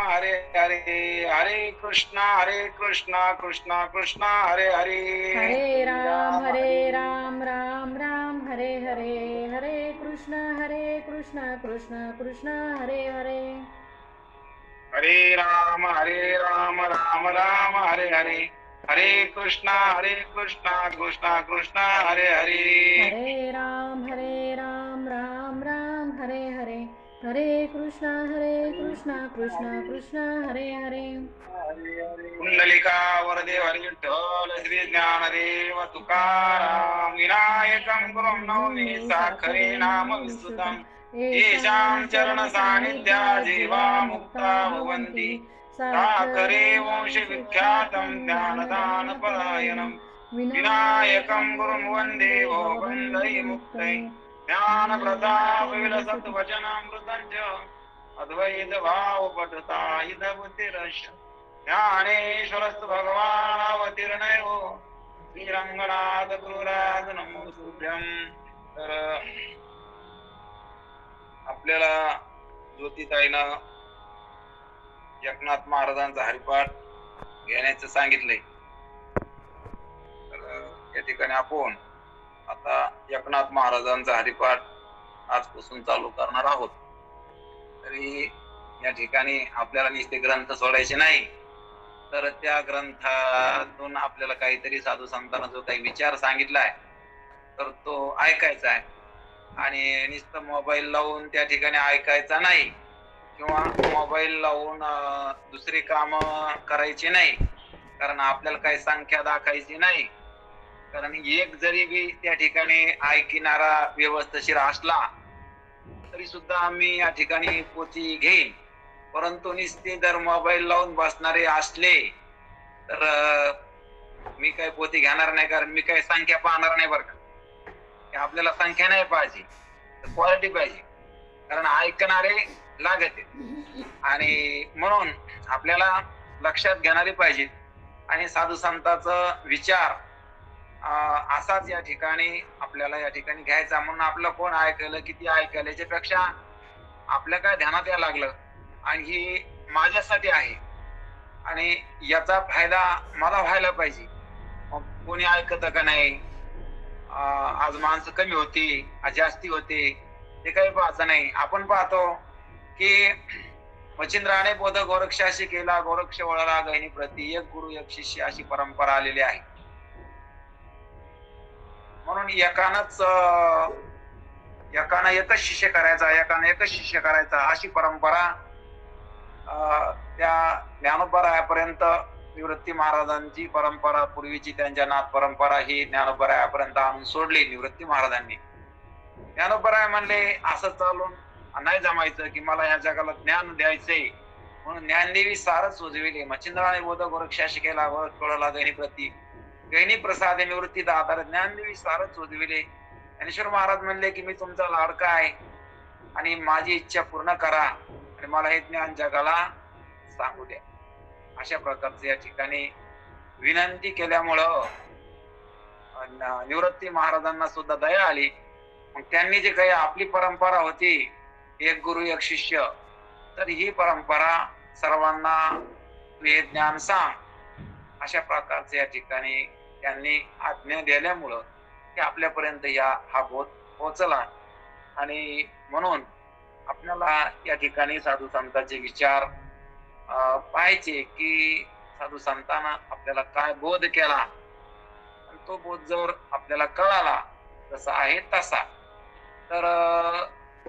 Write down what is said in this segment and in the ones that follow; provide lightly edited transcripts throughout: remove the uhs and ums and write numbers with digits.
हरे हरे, हरे कृष्णा कृष्णा कृष्णा हरे हरे, हरे राम हरे राम राम हरे हरे, हरे कृष्ण कृष्ण कृष्ण हरे हरे. हरे राम राम राम हरे हरे, हरे कृष्णा कृष्णा कृष्णा हरे हरे. हरे राम राम हरे हरे, हरे कृष्ण कृष्ण कृष्ण हरे हरे. कुंडलिका वरदे हरी विठ्ठल श्री ज्ञानदेव तुकाराम, विनायकं गुरुं नौमि साखरे नाम विस्तुतम्, येषां चरण सान्निध्या जीवा मुक्ता भवन्ति. साखरे वंश विख्यातं ज्ञानदान परायणं, विनायकं गुरुं वन्दे भवबन्धै मुक्तै. ज्ञान प्रताप विलसत् वचनामृतं च, अद्वैत भाव पठता इदबुद्धिरश्. ज्ञानेश्वरस्तु भगवान् अवतीर्णयो, श्रीरंगनाथ गुरुराज नमोस्तुभ्यं. तर आपल्याला ज्योतिताईनं एकनाथ महाराजांचा हरिपाठ घेण्याचं सांगितलंय. तर या ठिकाणी आपण आता एकनाथ महाराजांचा हरिपाठ आजपासून चालू करणार आहोत. तरी या ठिकाणी आपल्याला नुसते ग्रंथ सोडायचे नाही, तर त्या ग्रंथातून आपल्याला काहीतरी साधू संतांना जो काही विचार सांगितलाय तर तो ऐकायचा आहे. आणि नुसतं मोबाईल लावून त्या ठिकाणी ऐकायचा नाही, किंवा मोबाईल लावून दुसरी काम करायची नाही, कारण आपल्याला काही संख्या दाखायची नाही. कारण एक जरी बी त्या ठिकाणी ऐकणारा व्यवस्थिशीर असला तरी सुद्धा आम्ही या ठिकाणी पोथी घेईन. परंतु नुसते जर मोबाईल लावून बसणारे असले तर मी काही पोथी घेणार नाही, कारण मी काही संख्या पाहणार नाही बरं का. आपल्याला संख्या नाही पाहिजे, तर क्वालिटी पाहिजे, कारण ऐकणारे लागते. आणि म्हणून आपल्याला लक्षात घेणारे पाहिजे. आणि साधू संतांचा विचार असाच या ठिकाणी आपल्याला या ठिकाणी घ्यायचा. म्हणून आपलं कोण ऐकलं किती ऐकलं याच्यापेक्षा आपल्या काय ध्यानात यायला लागलं आणि ही माझ्यासाठी आहे आणि याचा फायदा मला व्हायला पाहिजे. कोणी ऐकत का नाही, आज माणसं कमी होती आज जास्ती होते ते काही पाहत नाही. आपण पाहतो की मच्छिंद्राने बोध गोरक्षाशी केला, गोरक्ष वळला गहिनी प्रती, एक गुरु एक शिष्य अशी परंपरा आलेली आहे. म्हणून एकानं एकच शिष्य करायचा, एकानं एकच शिष्य करायचा अशी परंपरा त्या ज्ञानोबरायापर्यंत, निवृत्ती महाराजांची परंपरा पूर्वीची त्यांच्या नाथ परंपरा ही ज्ञानोबरायापर्यंत आणून सोडली निवृत्ती महाराजांनी. ज्ञानोबराय म्हणले असं चालून नाही जमायचं, की मला या जगाला ज्ञान द्यायचंय. म्हणून ज्ञानदेवी सारच सुचविले. मच्छिंद्राने बोध गोरक्षाशी केला, कळला गहिनी प्रती, गहिनी प्रसाद निवृत्ती दातार ज्ञानदेवी सारच सुचविले. ज्ञानेश्वर महाराज म्हणले की मी तुमचा लाडका आहे आणि माझी इच्छा पूर्ण करा आणि मला हे ज्ञान जगाला सांगू द्या. अशा प्रकारचे या ठिकाणी विनंती केल्यामुळं निवृत्ती महाराजांना सुद्धा दया आली. मग त्यांनी जे काही आपली परंपरा होती एक गुरु एक शिष्य, तर ही परंपरा सर्वांना हे ज्ञान सांग अशा प्रकारचे या ठिकाणी त्यांनी आज्ञा दिल्यामुळं ते आपल्यापर्यंत हा बोध पोहोचला. आणि म्हणून आपल्याला या ठिकाणी साधू संतांचे विचार पाहायचे की साधू संतांना आपल्याला काय बोध केला, तो बोध जर आपल्याला कळाला जसा आहे तसा, तर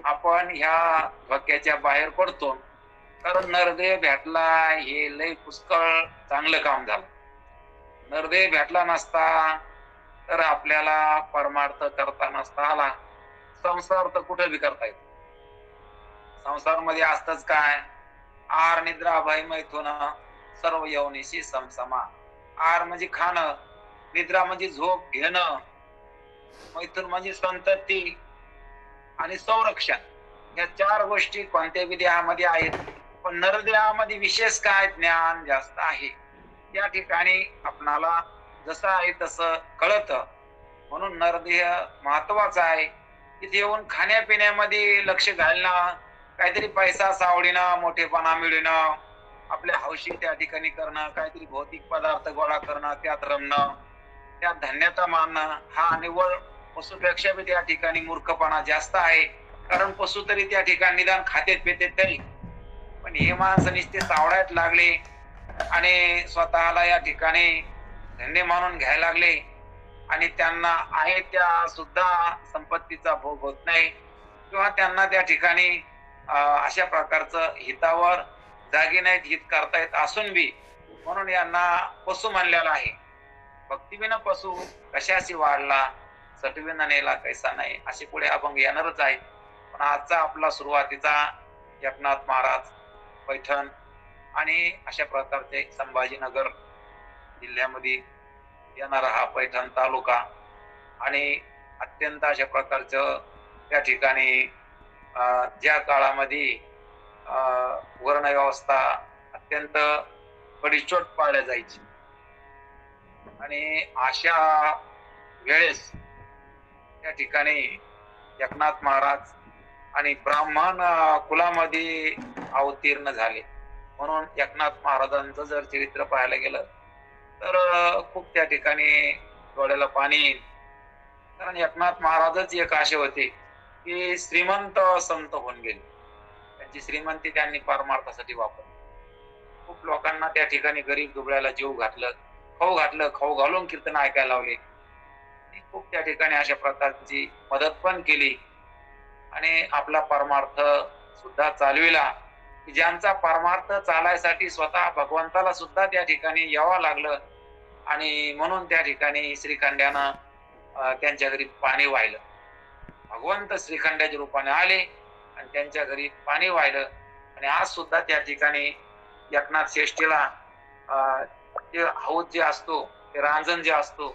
आपण ह्या धोक्याच्या बाहेर पडतो. कारण नरदेव भेटला हे लय पुष्कळ चांगलं काम झालं. नरदेव भेटला नसता तर आपल्याला परमार्थ करता नसता आला. संसार तर कुठे बी करता येतो. संसार मध्ये असतच काय, आहार निद्रा भय मैथुन सर्व यवनीशी समसमा. आहार म्हणजे खाणं, निद्रा म्हणजे झोप घेणं, मैथुन म्हणजे संतती आणि संरक्षण. या चार गोष्टी कोणत्या बी देहामध्ये आहेत, पण नरदेहामध्ये विशेष काय ज्ञान जास्त आहे. या ठिकाणी आपणाला जसं आहे तसं कळत. म्हणून नरदेह महत्वाचा आहे. तिथे येऊन खाण्यापिण्यामध्ये लक्ष घालणं, काहीतरी पैसा सावडीनं मोठेपणा मिळणं आपल्या हौशी त्या ठिकाणी करणं, काहीतरी भौतिक पदार्थ गोळा करणं, त्यात रमणं, त्यात धन्यता मानणं, हा निव्वळ पशुपेक्षा बी त्या ठिकाणी मूर्खपणा जास्त आहे. कारण पशु तरी त्या ठिकाणी निदान खातेत पितेत तरी, पण हे माणसं नुसते सावळायला लागले आणि स्वतःला या ठिकाणी धन्य मानून घ्यायला लागले आणि त्यांना आहे त्या सुद्धा संपत्तीचा भोग होत नाही किंवा त्यांना त्या ठिकाणी अशा प्रकारचं हितावर जागी नाहीत, हित करतायत असून बी म्हणून यांना पशु मानलेला आहे. भक्तीविना पशु कशाशी वाढला, सटविना नेला कैसा नाही, असे पुढे अभंग येणारच आहे. पण आजचा आपला सुरुवातीचा एकनाथ महाराज, पैठण आणि अशा प्रकारचे संभाजीनगर जिल्ह्यामध्ये येणारा हा पैठण तालुका आणि अत्यंत अशा प्रकारचं त्या ठिकाणी ज्या काळामध्ये वर्ण व्यवस्था अत्यंत कडीचोट पाळल्या जायची आणि अशा वेळेस त्या ठिकाणी एकनाथ महाराज आणि ब्राह्मण कुलामध्ये अवतीर्ण झाले. म्हणून एकनाथ महाराजांचं जर चरित्र पाहायला गेलं तर खूप त्या ठिकाणी डोळ्याला पाणी येईल. कारण एकनाथ महाराजच एक असे होते की श्रीमंत संत होऊन गेले. त्यांची श्रीमंती त्यांनी परमार्थासाठी वापरली. खूप लोकांना त्या ठिकाणी गरीब दुबळ्याला जीव घातलं, खाऊ घालून कीर्तन ऐकायला लावले. खूप त्या ठिकाणी अशा प्रकारची मदत पण केली आणि आपला परमार्थ सुद्धा चालविला. की ज्यांचा परमार्थ चालायसाठी स्वतः भगवंताला सुद्धा त्या ठिकाणी यावं लागलं आणि म्हणून त्या ठिकाणी श्रीखंड्यानं त्यांच्या घरी पाणी वाहिलं. भगवंत श्रीखंड्याच्या रूपाने आले आणि त्यांच्या घरी पाणी वाहिलं. आणि आज सुद्धा त्या ठिकाणी एकनाथ श्रेष्ठीला जे हौद जे असतो, ते रांजण जे असतो,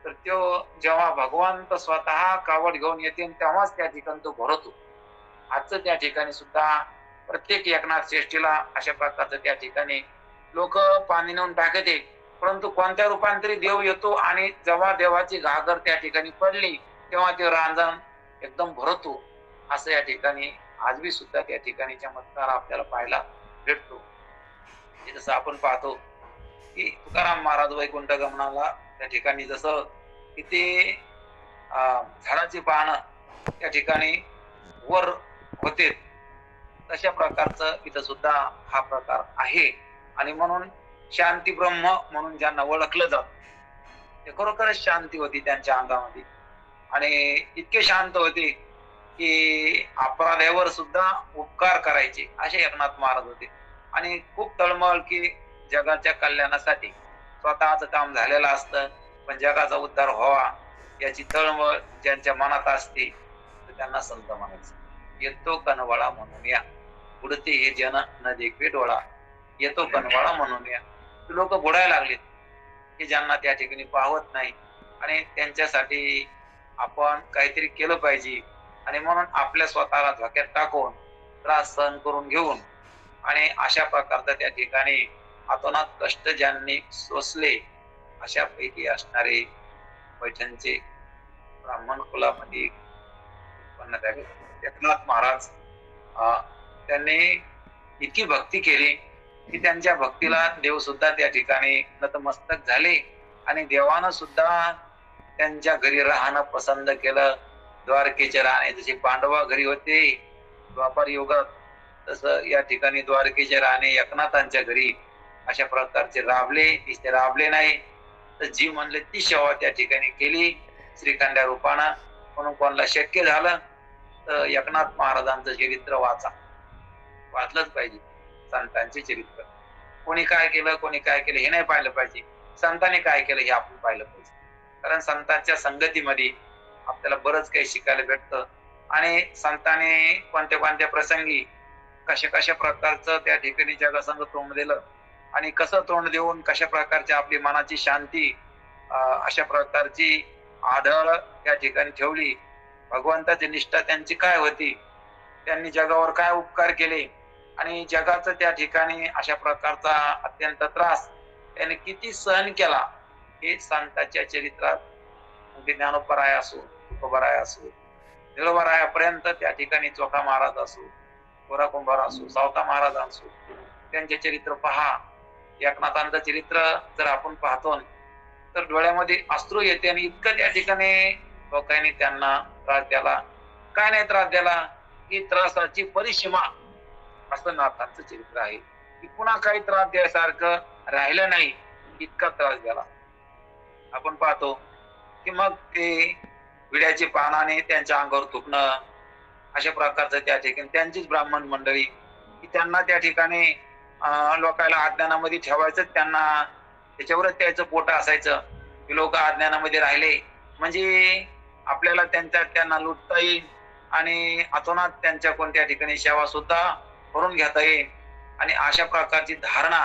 तर तो जेव्हा भगवंत स्वतः कावड घेऊन येते तेव्हाच त्या ठिकाणी तो भरतो. आजचं त्या ठिकाणी सुद्धा प्रत्येक एकनाथ श्रेष्ठीला अशा प्रकारचं त्या ठिकाणी लोक पाणी नेऊन टाकते, परंतु कोणत्या रूपांतरी देव येतो आणि जेव्हा देवाची घागर त्या ठिकाणी पडली तेव्हा ते रांजण एकदम भरतो. असं या ठिकाणी आजही सुद्धा त्या ठिकाणी चमत्कार आपल्याला पाहायला भेटतो. जसं आपण पाहतो की तुकाराम महाराज वैकुंठ गमनाला त्या ठिकाणी जसं की ते झाडाची पानं त्या ठिकाणी वर होते, तशा प्रकारचं इथं सुद्धा हा प्रकार आहे. आणि म्हणून शांती ब्रह्म म्हणून ज्यांना ओळखलं जात, ते खरोखरच शांती होती त्यांच्या अंगामध्ये आणि इतके शांत होते की अपराध्यावर सुद्धा उपकार करायचे असे एकनाथ महाराज होते. आणि खूप तळमळ की जगाच्या कल्याणासाठी स्वतःच काम झालेलं असतं, पण जगाचा उद्धार व्हावा याची तळमळ ज्यांच्या मनात असते तर त्यांना संत म्हणायचं. येतो कनवाळा म्हणून या, बुडते हे जन न देखवे डोळा, येतो कनवाळा म्हणून या. लोक बुडायला लागलेत की ज्यांना त्या ठिकाणी पाहत नाही आणि त्यांच्यासाठी आपण काहीतरी केलं पाहिजे. आणि म्हणून आपल्या स्वतःला धोक्यात टाकून त्रास सहन करून घेऊन आणि अशा प्रकारचा त्या ठिकाणी अतोनात कष्ट ज्यांनी सोसले अशा पैकी असणारे पैठणचे ब्राह्मण कुलामध्ये उत्पन्न एकनाथ महाराज त्यांनी इतकी भक्ती केली की त्यांच्या भक्तीला देव सुद्धा त्या ठिकाणी नतमस्तक झाले आणि देवानं सुद्धा त्यांच्या घरी राहणं पसंत केलं. द्वारकेचे राणे जसे पांडवा घरी होते द्वापार युगात, तसं या ठिकाणी द्वारकेचे राणे एकनाथांच्या घरी अशा प्रकारचे राबले. ते राबले नाही तर जी म्हणले ती सेवा त्या ठिकाणी केली श्रीखंड्या रूपानं. म्हणून कोणाला शक्य झालं तर एकनाथ महाराजांचं चरित्र वाचलंच पाहिजे. संतांचे चरित्र कोणी काय केलं हे नाही पाहिलं पाहिजे, संतांनी काय केलं हे आपण पाहिलं पाहिजे. कारण संतांच्या संगतीमध्ये आपल्याला बरंच काही शिकायला भेटतं आणि संतांनी कोणत्या प्रसंगी कशा प्रकारचं त्या ठिकाणी जगासंग तोंड दिलं आणि कसं तोंड देऊन कशा प्रकारची आपली मनाची शांती अशा प्रकारची आढळ त्या ठिकाणी ठेवली. भगवंताची निष्ठा त्यांची काय होती, त्यांनी जगावर काय उपकार केले आणि जगाचं त्या ठिकाणी अशा प्रकारचा अत्यंत त्रास त्याने किती सहन केला हे संतांच्या चरित्रात ज्ञानोपराय असो, तुकोबराय असो, निळोबरायापर्यंत त्या ठिकाणी चोखा महाराज असो, गोरा कुंभार असो, सावता महाराज असो, त्यांचे चरित्र पहा. एकनाथांचं चरित्र जर आपण पाहतो तर डोळ्यामध्ये अश्रू येते आणि इतकं त्या ठिकाणी लोकांनी त्यांना त्रास द्याला. काय नाही त्रास द्याला की त्रासाची परिसीमा असं नाथांचं चरित्र आहे की पुन्हा काही त्रास द्यायसारखं राहिलं नाही, इतका त्रास द्याला. आपण पाहतो की मग ते विड्याची पानाने त्यांच्या अंगावर थुकणं, अशा प्रकारचं त्या ठिकाणी त्यांचीच ब्राह्मण मंडळी की त्यांना त्या ठिकाणी लोकांना अज्ञानामध्ये ठेवायचं, त्यांना त्याच्यावरच त्याचं पोट असायचं की लोक अज्ञानामध्ये राहिले म्हणजे आपल्याला त्यांना लुटता येईल आणि अतोनात त्यांच्या कोणत्या ठिकाणी सेवा सुद्धा करून घेता येईल. आणि अशा प्रकारची धारणा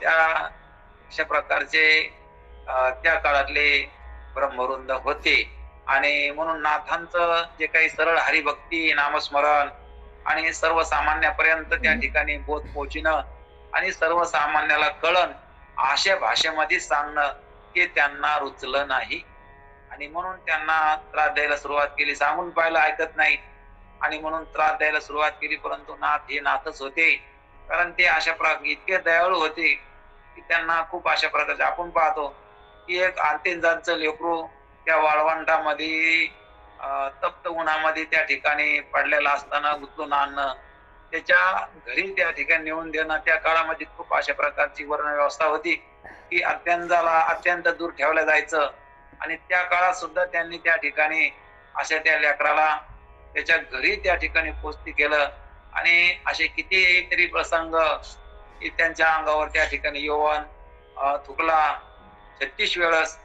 अशा प्रकारचे त्या काळातले ब्रह्मवृंद होते. आणि म्हणून नाथांचं जे काही सरळ हरिभक्ती नामस्मरण आणि सर्वसामान्यापर्यंत त्या ठिकाणी बोध पोहोचणं आणि सर्वसामान्याला कळण अशा भाषेमध्ये सांगणं हे त्यांना रुचलं नाही. आणि म्हणून त्यांना त्रास द्यायला सुरुवात केली. सांगून पाहिलं ऐकत नाही आणि म्हणून त्रास द्यायला सुरुवात केली. परंतु नाथ हे नाथच होते, कारण ते अशा प्रकारे इतके दयाळू होते की त्यांना खूप अशा प्रकारचे आपण पाहतो की एक आंतेंजांचं लेकरू त्या वाळवंटामध्ये तप्त उन्हामध्ये त्या ठिकाणी पडलेला असताना उचलून आणणं, त्याच्या घरी त्या ठिकाणी नेऊन देणं, त्या काळामध्ये खूप अशा प्रकारची वर्ण व्यवस्था होती की अत्यंताला अत्यंत दूर ठेवलं जायचं. आणि त्या काळात सुद्धा त्यांनी त्या ठिकाणी अशा त्या लेकराला त्याच्या घरी त्या ठिकाणी पोचती केलं. आणि असे कितीतरी प्रसंग की त्यांच्या अंगावर त्या ठिकाणी यौवन थुकला 36 वेळस.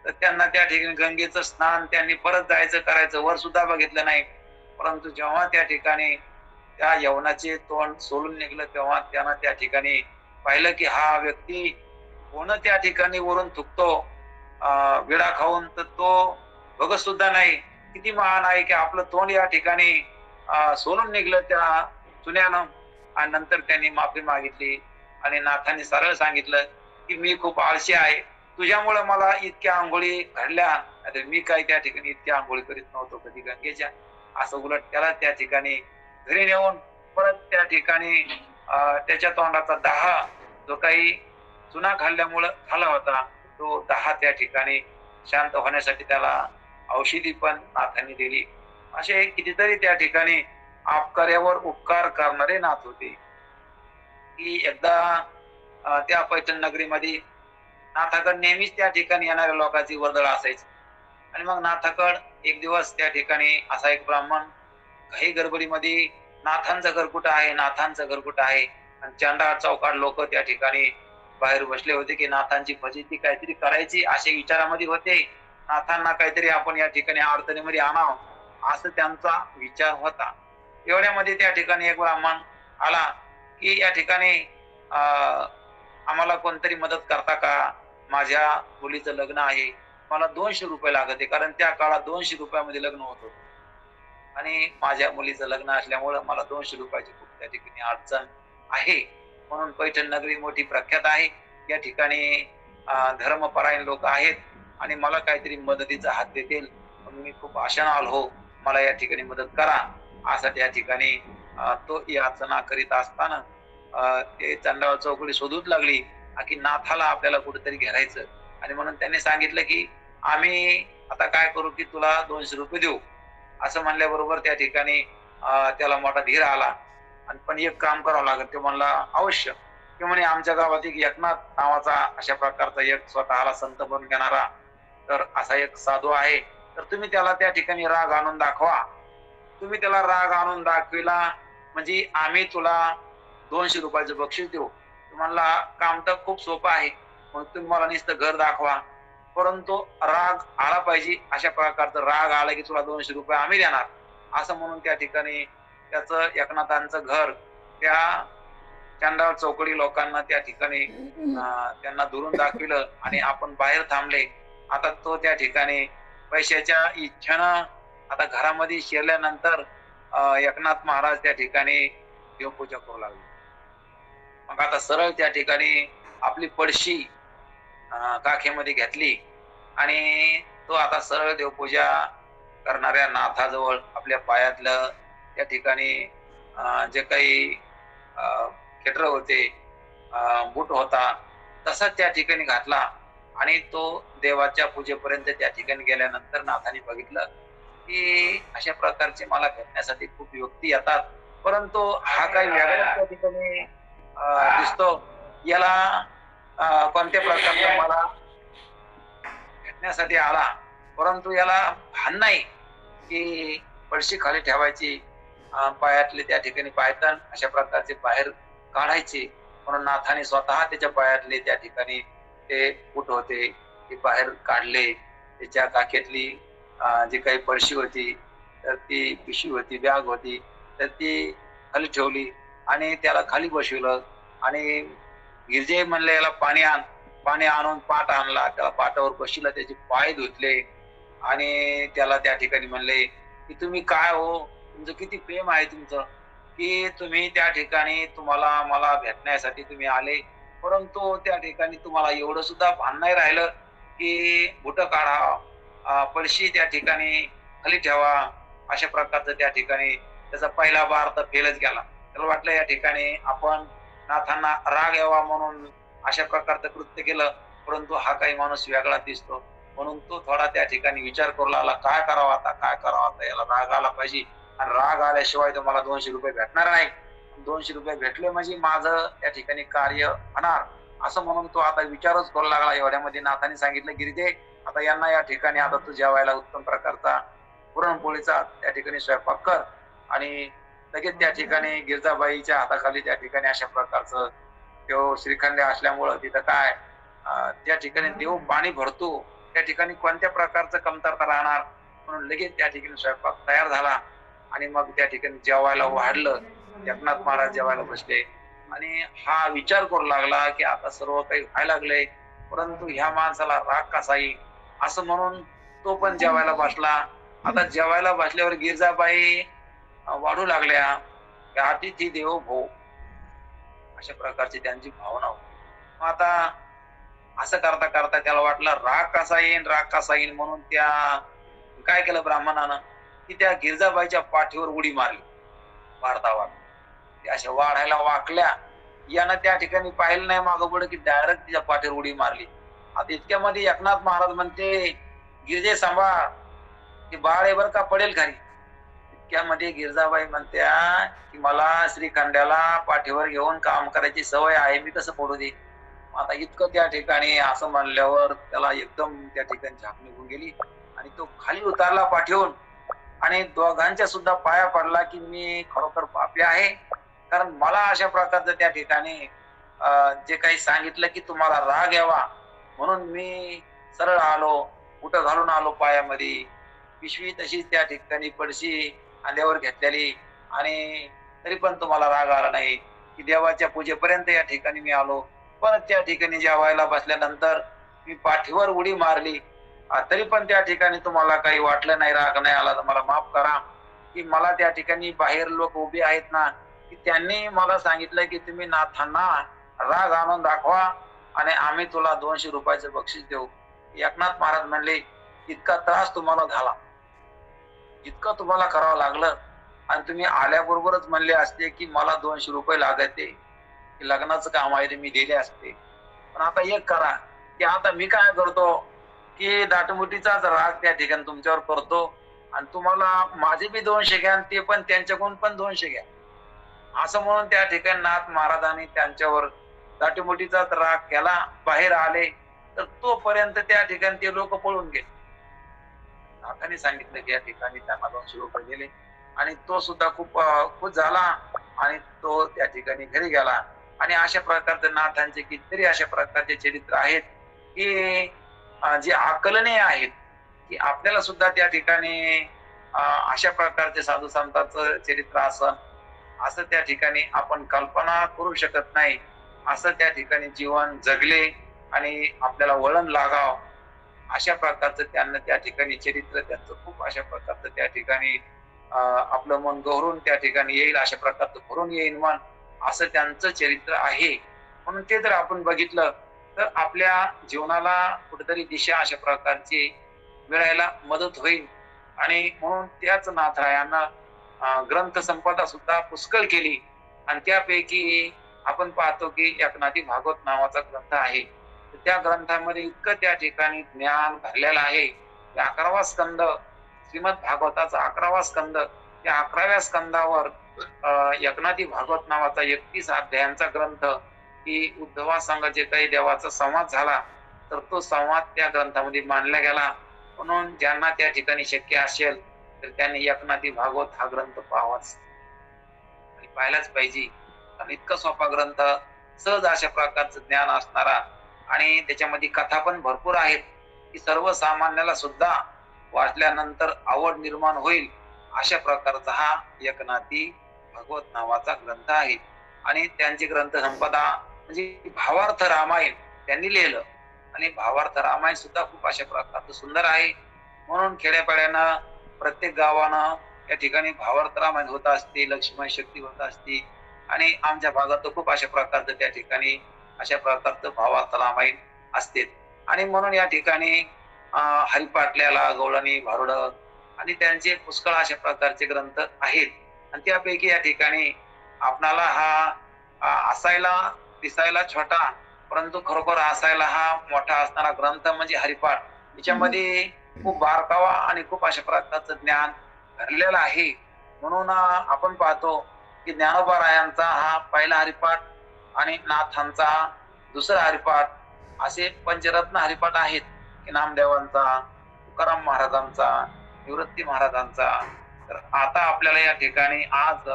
तर त्यांना त्या ठिकाणी गंगेचं स्नान त्यांनी परत जायचं करायचं, वर सुद्धा बघितलं नाही. परंतु जेव्हा त्या ठिकाणी त्या यवनाचे तोंड सोडून निघलं तेव्हा त्यांना त्या ठिकाणी पाहिलं की हा व्यक्ती कोण त्या ठिकाणी वरून थुकतो विडा खाऊन, तर तो बघत सुद्धा नाही. किती महान आहे की आपलं तोंड या ठिकाणी सोडून निघलं त्या चुन्यानं. आणि नंतर त्यांनी माफी मागितली आणि नाथांनी सरळ सांगितलं की मी खूप आळशी आहे, तुझ्यामुळे मला इतक्या आंघोळी घडल्या, मी काही त्या ठिकाणी इतक्या आंघोळी करीत नव्हतो कधी गंगेच्या. असं उलट त्याला त्या ठिकाणी घरी नेऊन परत त्या ठिकाणी त्याच्या तोंडाचा दाह जो काही चुना खाल्ल्यामुळं झाला होता, तो दाह त्या ठिकाणी शांत होण्यासाठी त्याला औषधी पण नाथांनी दिली. असे कितीतरी त्या ठिकाणी आपकार्यावर उपकार करणारे नाथ होते. की एकदा त्या पैठण नगरीमध्ये नाथाकड नेहमीच त्या ठिकाणी येणाऱ्या लोकांची वर्दळ असायची. आणि मग नाथाकड एक दिवस त्या ठिकाणी असा एक ब्राह्मण काही गडबडीमध्ये नाथांचं घर कुठं आहे, नाथांचं घर कुठं आहे, आणि चांडाळ चौकाट लोक त्या ठिकाणी बाहेर बसले होते की नाथांची फजिती काहीतरी करायची असे विचारामध्ये होते. नाथांना काहीतरी आपण या ठिकाणी अडचणीमध्ये आणावं असं त्यांचा विचार होता. एवढ्यामध्ये त्या ठिकाणी एक ब्राह्मण आला की या ठिकाणी आम्हाला कोणतरी मदत करता का, माझ्या मुलीचं लग्न आहे, मला 200 रुपये लागत आहे, कारण त्या काळात 200 रुपयामध्ये लग्न होत होतं. आणि माझ्या मुलीचं लग्न असल्यामुळं मला 200 रुपयाची खूप त्या ठिकाणी अडचण आहे. म्हणून पैठण नगरी मोठी प्रख्यात आहे, या ठिकाणी धर्मपरायण लोक आहेत आणि मला काहीतरी मदतीचा हात देतील, म्हणून मी खूप आशानं आलो, मला या ठिकाणी मदत करा. असं त्या ठिकाणी तो याचना करीत असताना ते चंडाळ चौकडी शोधूच लागली की नाथाला आपल्याला कुठेतरी घेरायचं. आणि म्हणून त्यांनी सांगितलं की आम्ही आता काय करू की तुला 200 रुपये देऊ. असं म्हणल्याबरोबर त्या ठिकाणी त्याला मोठा धीर आला. आणि पण एक काम करावं लागेल. ते म्हणला अवश्य. ते म्हणे आमच्या गावात एक एकनाथ नावाचा अशा प्रकारचा एक स्वतःला संत बनून घेणारा तर असा एक साधू आहे, तर तुम्ही त्याला त्या ठिकाणी राग आणून दाखवा. तुम्ही त्याला राग आणून दाखविला म्हणजे आम्ही तुला 200 रुपयाचं बक्षीस देऊ. तुम्हाला काम तर खूप सोपं आहे, मग तुम्ही मला नुसतं घर दाखवा, परंतु राग आला पाहिजे. अशा प्रकारचं राग आला की तुला 200 रुपये आम्ही देणार. असं म्हणून त्या ठिकाणी त्याचं एकनाथांचं घर त्या चांडाळ चौकडी लोकांना त्या ठिकाणी त्यांना दुरून दाखविलं आणि आपण बाहेर थांबले. आता तो त्या ठिकाणी पैशाच्या इच्छेनं आता घरामध्ये शिरल्यानंतर एकनाथ महाराज त्या ठिकाणी देवपूजा करू लागले. मग आता सरळ त्या ठिकाणी आपली पडशी काखेमध्ये घेतली आणि तो आता सरळ देवपूजा करणाऱ्या नाथाजवळ आपल्या पायातलं त्या ठिकाणी जे काही खेटर होते बूट होता तसा त्या ठिकाणी घातला आणि तो देवाच्या पूजेपर्यंत त्या ठिकाणी गेल्यानंतर नाथाने बघितलं की अशा प्रकारचे मला भेटण्यासाठी खूप व्यक्ती येतात, परंतु हा काही वेगळाच त्या ठिकाणी दिसतो. याला कोणत्या प्रकारचा मला भेटण्यासाठी आला, परंतु याला भान नाही की पळशी खाली ठेवायची, पायातले त्या ठिकाणी पायतान अशा प्रकारचे बाहेर काढायचे. म्हणून नाथाने स्वतः त्याच्या पायातले त्या ठिकाणी ते बूट होते ते बाहेर काढले. त्याच्या काखेतली जी काही पळशी होती, तर ती पिशवी होती, बॅग होती, तर ती खाली ठेवली आणि त्याला खाली बसविलं आणि गिरजे म्हणले, याला पाणी आण. पाणी आणून पाट आणला, त्याला पाटावर बसविलं, त्याचे पाय धुतले आणि त्याला त्या ठिकाणी म्हणले की तुम्ही काय हो, तुमचं किती प्रेम आहे तुमचं, की तुम्ही त्या ठिकाणी तुम्हाला मला भेटण्यासाठी तुम्ही आले, परंतु त्या ठिकाणी तुम्हाला एवढं सुद्धा भान नाही राहिलं की बुटं काढा, पळशी त्या ठिकाणी खाली ठेवा. अशा प्रकारचं त्या ठिकाणी त्याचा पहिला बार तर फेलच गेला. त्याला वाटलं या ठिकाणी आपण नाथांना राग यावा म्हणून अशा प्रकारचं कृत्य केलं, परंतु हा काही माणूस वेगळा दिसतो. म्हणून तो थोडा त्या ठिकाणी विचार करू लागला, काय करावं आता, काय करावं आता, याला राग आला पाहिजे आणि राग आल्याशिवाय तर मला 200 रुपये भेटणार नाही. 200 रुपये भेटले म्हणजे माझं त्या ठिकाणी कार्य होणार, असं म्हणून तो आता विचारच करू लागला. एवढ्यामध्ये नाथाने सांगितलं, गिरिजे आता यांना या ठिकाणी आता तू जेवायला उत्तम प्रकारचा पुरणपोळीचा त्या ठिकाणी स्वयंपाक कर. आणि लगेच त्या ठिकाणी गिरजाबाईच्या हाताखाली त्या ठिकाणी अशा प्रकारचं तो श्रीखंड असल्यामुळं तिथं काय त्या ठिकाणी देव पाणी भरतो, त्या ठिकाणी कोणत्या प्रकारचं कमतरता राहणार, म्हणून लगेच त्या ठिकाणी स्वयंपाक तयार झाला आणि मग त्या ठिकाणी जेवायला वाढलं. एकनाथ महाराज जेवायला बसले आणि हा विचार करू लागला की आता सर्व काही व्हायला लागले, परंतु ह्या माणसाला राग कसा येईल, असं म्हणून तो पण जेवायला बसला. आता जेवायला बसल्यावर गिरजाबाई वाढू लागल्या की अतिथी देवो भव, अशा प्रकारची त्यांची भावना होती. मग आता असं करता करता त्याला वाटलं राग कसा येईल, राग कसा येईल, म्हणून त्या काय केलं ब्राह्मणानं की त्या गिरजाबाईच्या पाठीवर उडी मारली. वाढता वाढ त्या अशा वाढायला वाकल्या, यानं त्या ठिकाणी पाहिलं नाही मागं पुढे की डायरेक्ट तिच्या पाठीवर उडी मारली. आता इतक्यामध्ये एकनाथ महाराज म्हणते, गिरजे सांभाळ, ते बाळ आहे बरं का, पडेल खाली. इतक्यामध्ये गिरजाबाई म्हणत्या की मला श्रीखंड्याला पाठीवर घेऊन काम करायची सवय आहे, मी कसं पडू दे. आता इतकं त्या ठिकाणी असं म्हणल्यावर त्याला एकदम त्या ठिकाणी झाप निघून गेली आणि तो खाली उतारला पाठीवून आणि दोघांच्या सुद्धा पाया पडला की मी खरोखर पापी आहे, कारण मला अशा प्रकारचं त्या ठिकाणी जे काही सांगितलं की तुम्हाला राग यावा म्हणून मी सरळ आलो, कुठं घालून आलो पायामध्ये, पिशवी तशीच त्या ठिकाणी पडशी खांद्यावर घेतलेली आणि तरी पण तुम्हाला राग आला नाही की देवाच्या पूजेपर्यंत या ठिकाणी मी आलो, पण त्या ठिकाणी जेवायला बसल्यानंतर मी पाठीवर उडी मारली, तरी पण त्या ठिकाणी तुम्हाला काही वाटलं नाही, राग नाही आला, तर मला माफ करा. की मला त्या ठिकाणी बाहेर लोक उभे आहेत ना, की त्यांनी मला सांगितलं की तुम्ही नाथांना राग आणून दाखवा आणि आम्ही तुला 200 रुपयाचं बक्षीस देऊ. एकनाथ महाराज म्हणले, इतका त्रास तुम्हाला झाला, इतकं तुम्हाला करावं लागलं आणि तुम्ही आल्याबरोबरच म्हणले असते की मला 200 रुपये लागते, की लग्नाचं काम आहे ते मी दिले असते. पण आता एक करा की आता मी काय करतो की दाटमुटीचाच राग त्या ठिकाणी तुमच्यावर करतो आणि तुम्हाला माझे बी 200 घ्या आणि ते पण त्यांच्याकडून पण 200 घ्या, असं म्हणून त्या ठिकाणी नाथ महाराजांनी त्यांच्यावर दाटीमुटीचाच राग केला. बाहेर आले तर तोपर्यंत त्या ठिकाणी ते लोक पळून गेले. नाथांनी सांगितलं की या ठिकाणी त्यांना 200 रुपये दिले आणि तो सुद्धा खूप खुश झाला आणि तो त्या ठिकाणी घरी गेला. आणि अशा प्रकारचे नाथांचे कितीतरी अशा प्रकारचे चरित्र आहेत की जे आकलनीय आहेत, की आपल्याला सुद्धा त्या ठिकाणी अशा प्रकारचे साधू संतांचं चरित्र असं त्या ठिकाणी आपण कल्पना करू शकत नाही. असं त्या ठिकाणी जीवन जगले आणि आपल्याला वळण लागाव अशा प्रकारचं त्यांना त्या ठिकाणी चरित्र त्यांचं खूप अशा प्रकारचं त्या ठिकाणी आपलं मन गौरून त्या ठिकाणी येईल, अशा प्रकारचं भरून येईल मन, असं त्यांचं चरित्र आहे. म्हणून ते जर आपण बघितलं तर आपल्या जीवनाला कुठेतरी दिशा अशा प्रकारची मिळायला मदत होईल. आणि म्हणून त्याच नाथरायांना ग्रंथ संपदा सुद्धा पुष्कळ केली आणि त्यापैकी आपण पाहतो की एकनाथी भागवत नावाचा ग्रंथ आहे. तर त्या ग्रंथामध्ये इतकं त्या ठिकाणी ज्ञान भरलेलं आहे. 11वा स्कंद श्रीमद भागवताचा 11वा स्कंद, त्या 11व्या स्कंदावर एकनाथी भागवत नावाचा 31 अध्यायांचा ग्रंथ, की उद्धवा संघ जे काही देवाचा संवाद झाला, तर तो संवाद त्या ग्रंथामध्ये मांडला गेला. म्हणून ज्यांना त्या ठिकाणी शक्य असेल तर त्यांनी एकनाथी भागवत हा ग्रंथ पाहावाच आणि पाहायलाच पाहिजे. कारण इतका सोपा ग्रंथ, सहज अशा प्रकारचं ज्ञान असणारा, आणि त्याच्यामध्ये कथा पण भरपूर आहेत की सर्वसामान्याला सुद्धा वाचल्यानंतर आवड निर्माण होईल अशा प्रकारचा हा एकनाथी भागवत नावाचा ग्रंथ आहे. आणि त्यांची ग्रंथ संपदा म्हणजे भावार्थ रामायण त्यांनी लिहिलं, आणि भावार्थ रामायण सुद्धा खूप अशा प्रकारचं सुंदर आहे. म्हणून खेड्यापाड्यानं प्रत्येक गावानं या ठिकाणी भावार्थ रामायण होत असते, लक्ष्मण शक्ती होत असते, आणि आमच्या भागात तर खूप अशा प्रकारचं त्या ठिकाणी अशा प्रकारचं भावार्थ रामायण असते. आणि म्हणून या ठिकाणी हरिपाटल्याला गवळणी भारुड आणि त्यांचे पुष्कळ अशा प्रकारचे ग्रंथ आहेत. आणि त्यापैकी या ठिकाणी आपणाला हा असायला दिसायला छोटा परंतु खरोखर असायला हा मोठा असणारा ग्रंथ म्हणजे हरिपाठ. याच्यामध्ये खूप बारकावा आणि खूप अशा प्रकारचं ज्ञान भरलेलं आहे. म्हणून आपण पाहतो की ज्ञानोबा रायांचा हा पहिला हरिपाठ आणि नाथांचा दुसरा हरिपाठ असे पंचरत्न हरिपाठ आहेत, की नामदेवांचा, तुकाराम महाराजांचा, निवृत्ती महाराजांचा. तर आता आपल्याला या ठिकाणी आज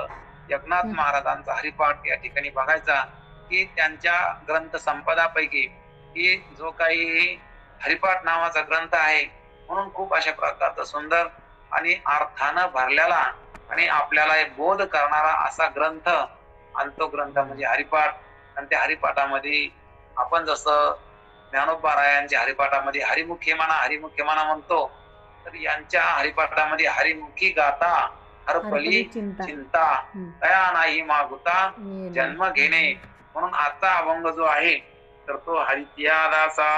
एकनाथ महाराजांचा हरिपाठ या ठिकाणी बघायचा, की त्यांच्या ग्रंथ संपदापैकी की जो काही हरिपाठ नावाचा ग्रंथ आहे, म्हणून खूप अशा प्रकारचा सुंदर आणि अर्थानं भरलेला आणि आपल्याला बोध करणारा असा ग्रंथ, आणि तो ग्रंथ म्हणजे हरिपाठ. आणि त्या हरिपाठामध्ये आपण जसं ज्ञानोबा रायांच्या हरिपाठामध्ये हरिमुखी म्हणा म्हणतो, तर यांच्या हरिपाठामध्ये हरिमुखी गाता हरपली चिंता दया नाही मागुता जन्म घेणे. म्हणून आजचा अभंग जो आहे तर तो हरितिया दासा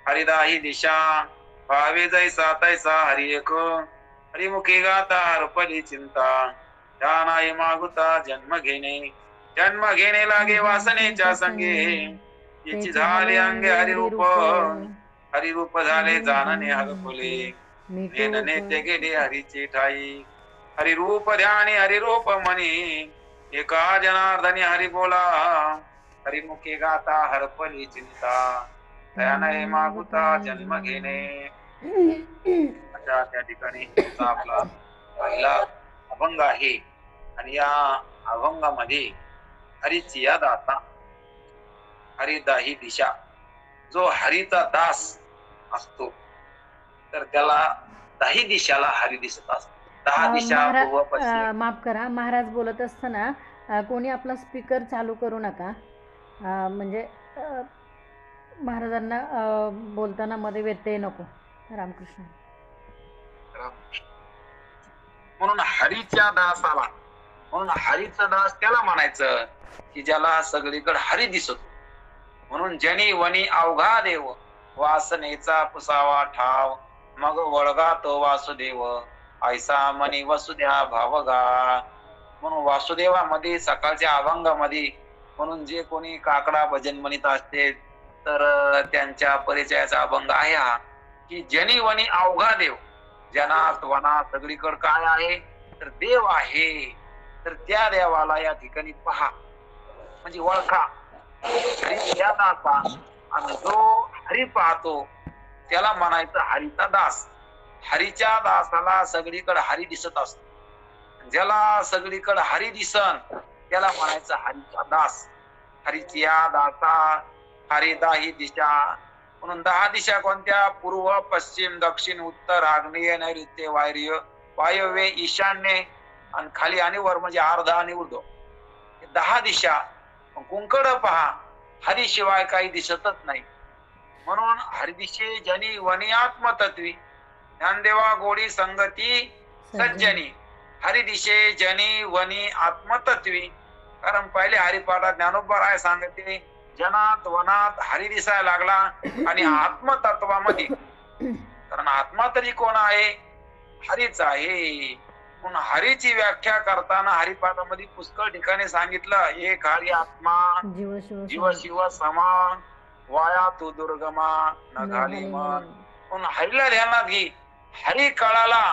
हरिदाही दिशा भावे जैसा तैसा हरि एक हरिमुखी गाता हरपली चिंता दया नाही मागुता जन्म घेणे लागे वासनेच्या संगे याची झाले अंगे हरिरूप झाले जानने हरपले नेनने ते गेले हरीचे ठाई हरिरूप ध्यानी हरिरूप मनी एका जनार्दनी हरि बोला हरिमुखी गाता हरपली चिंता दया नाही मागुता जन्म घेणे. अशा त्या ठिकाणी आपला पहिला अभंग आहे. आणि या अभंगामध्ये हरीची या दाता हरिदाही दिशा, जो हरीचा दास असतो तर त्याला दाही दिशाला हरी दिसत असतो. 10 दिशा पूर्व पश्चिम. माफ करा, महाराज बोलत असताना कोणी आपला स्पीकर चालू करू नका, म्हणजे महाराजांना बोलताना मध्ये व्यत्यय नको. रामकृष्ण. म्हणून हरीच्या दासाला, म्हणून हरीचा दास त्याला म्हणायचं की ज्याला सगळीकडे हरी दिसतो. म्हणून जनी वनी अवघा देव वासनेचा पुसावा ठाव मग वळगा तो वासुदेव ऐसा मनी वसुद्या भावगा. म्हणून वासुदेवामध्ये सकाळच्या अभंगामध्ये म्हणून जे कोणी काकडा भजन म्हणत असते तर त्यांच्या परिचयाचा अभंग आहे हा, की जनी वनी अवघा देव, जनात वनात सगळीकडे काय आहे तर देव आहे. तर त्या देवाला या ठिकाणी पहा म्हणजे ओळखा. हरी दासा, आणि जो हरी पाहतो त्याला म्हणायचं हरीचा दास. हरीच्या दासाला सगळीकडे हरी दिसत असतो. ज्याला सगळीकडे हरी दिसन त्याला म्हणायचं हरीचा दास. हरीची या दासा हरिदाही दिशा. म्हणून 10 दिशा कोणत्या? पूर्व पश्चिम दक्षिण उत्तर आग्नेय नैऋत्य वायव्य ईशान्य आणि खाली आणि वर म्हणजे अर्ध आणि ऊर्ध्व, 10 दिशा. कुंकड पहा, हरीशिवाय काही दिसतच नाही. म्हणून हरिदिशे जनी वनी आत्मतत्वी ज्ञानदेवा गोडी संगती सज्जनी. हरिदिशे जनी वनी आत्मतत्वी. कारण पहिले हरिपाठात ज्ञानोबा राय सांगते जनात वनात हरी दिसायला लागला आणि आत्मतत्वामध्ये, कारण आत्मा तरी कोण आहे? हरीच आहे. म्हणून हरीची व्याख्या करताना हरिपाठामध्ये पुष्कळ ठिकाणी सांगितलं, एक हरी आत्मा जीव जीव शिव समान वाया तू दुर्गमा न न घाली घाली मन. मन. म्हणून हरीला ध्यानात घे. हरी कळाला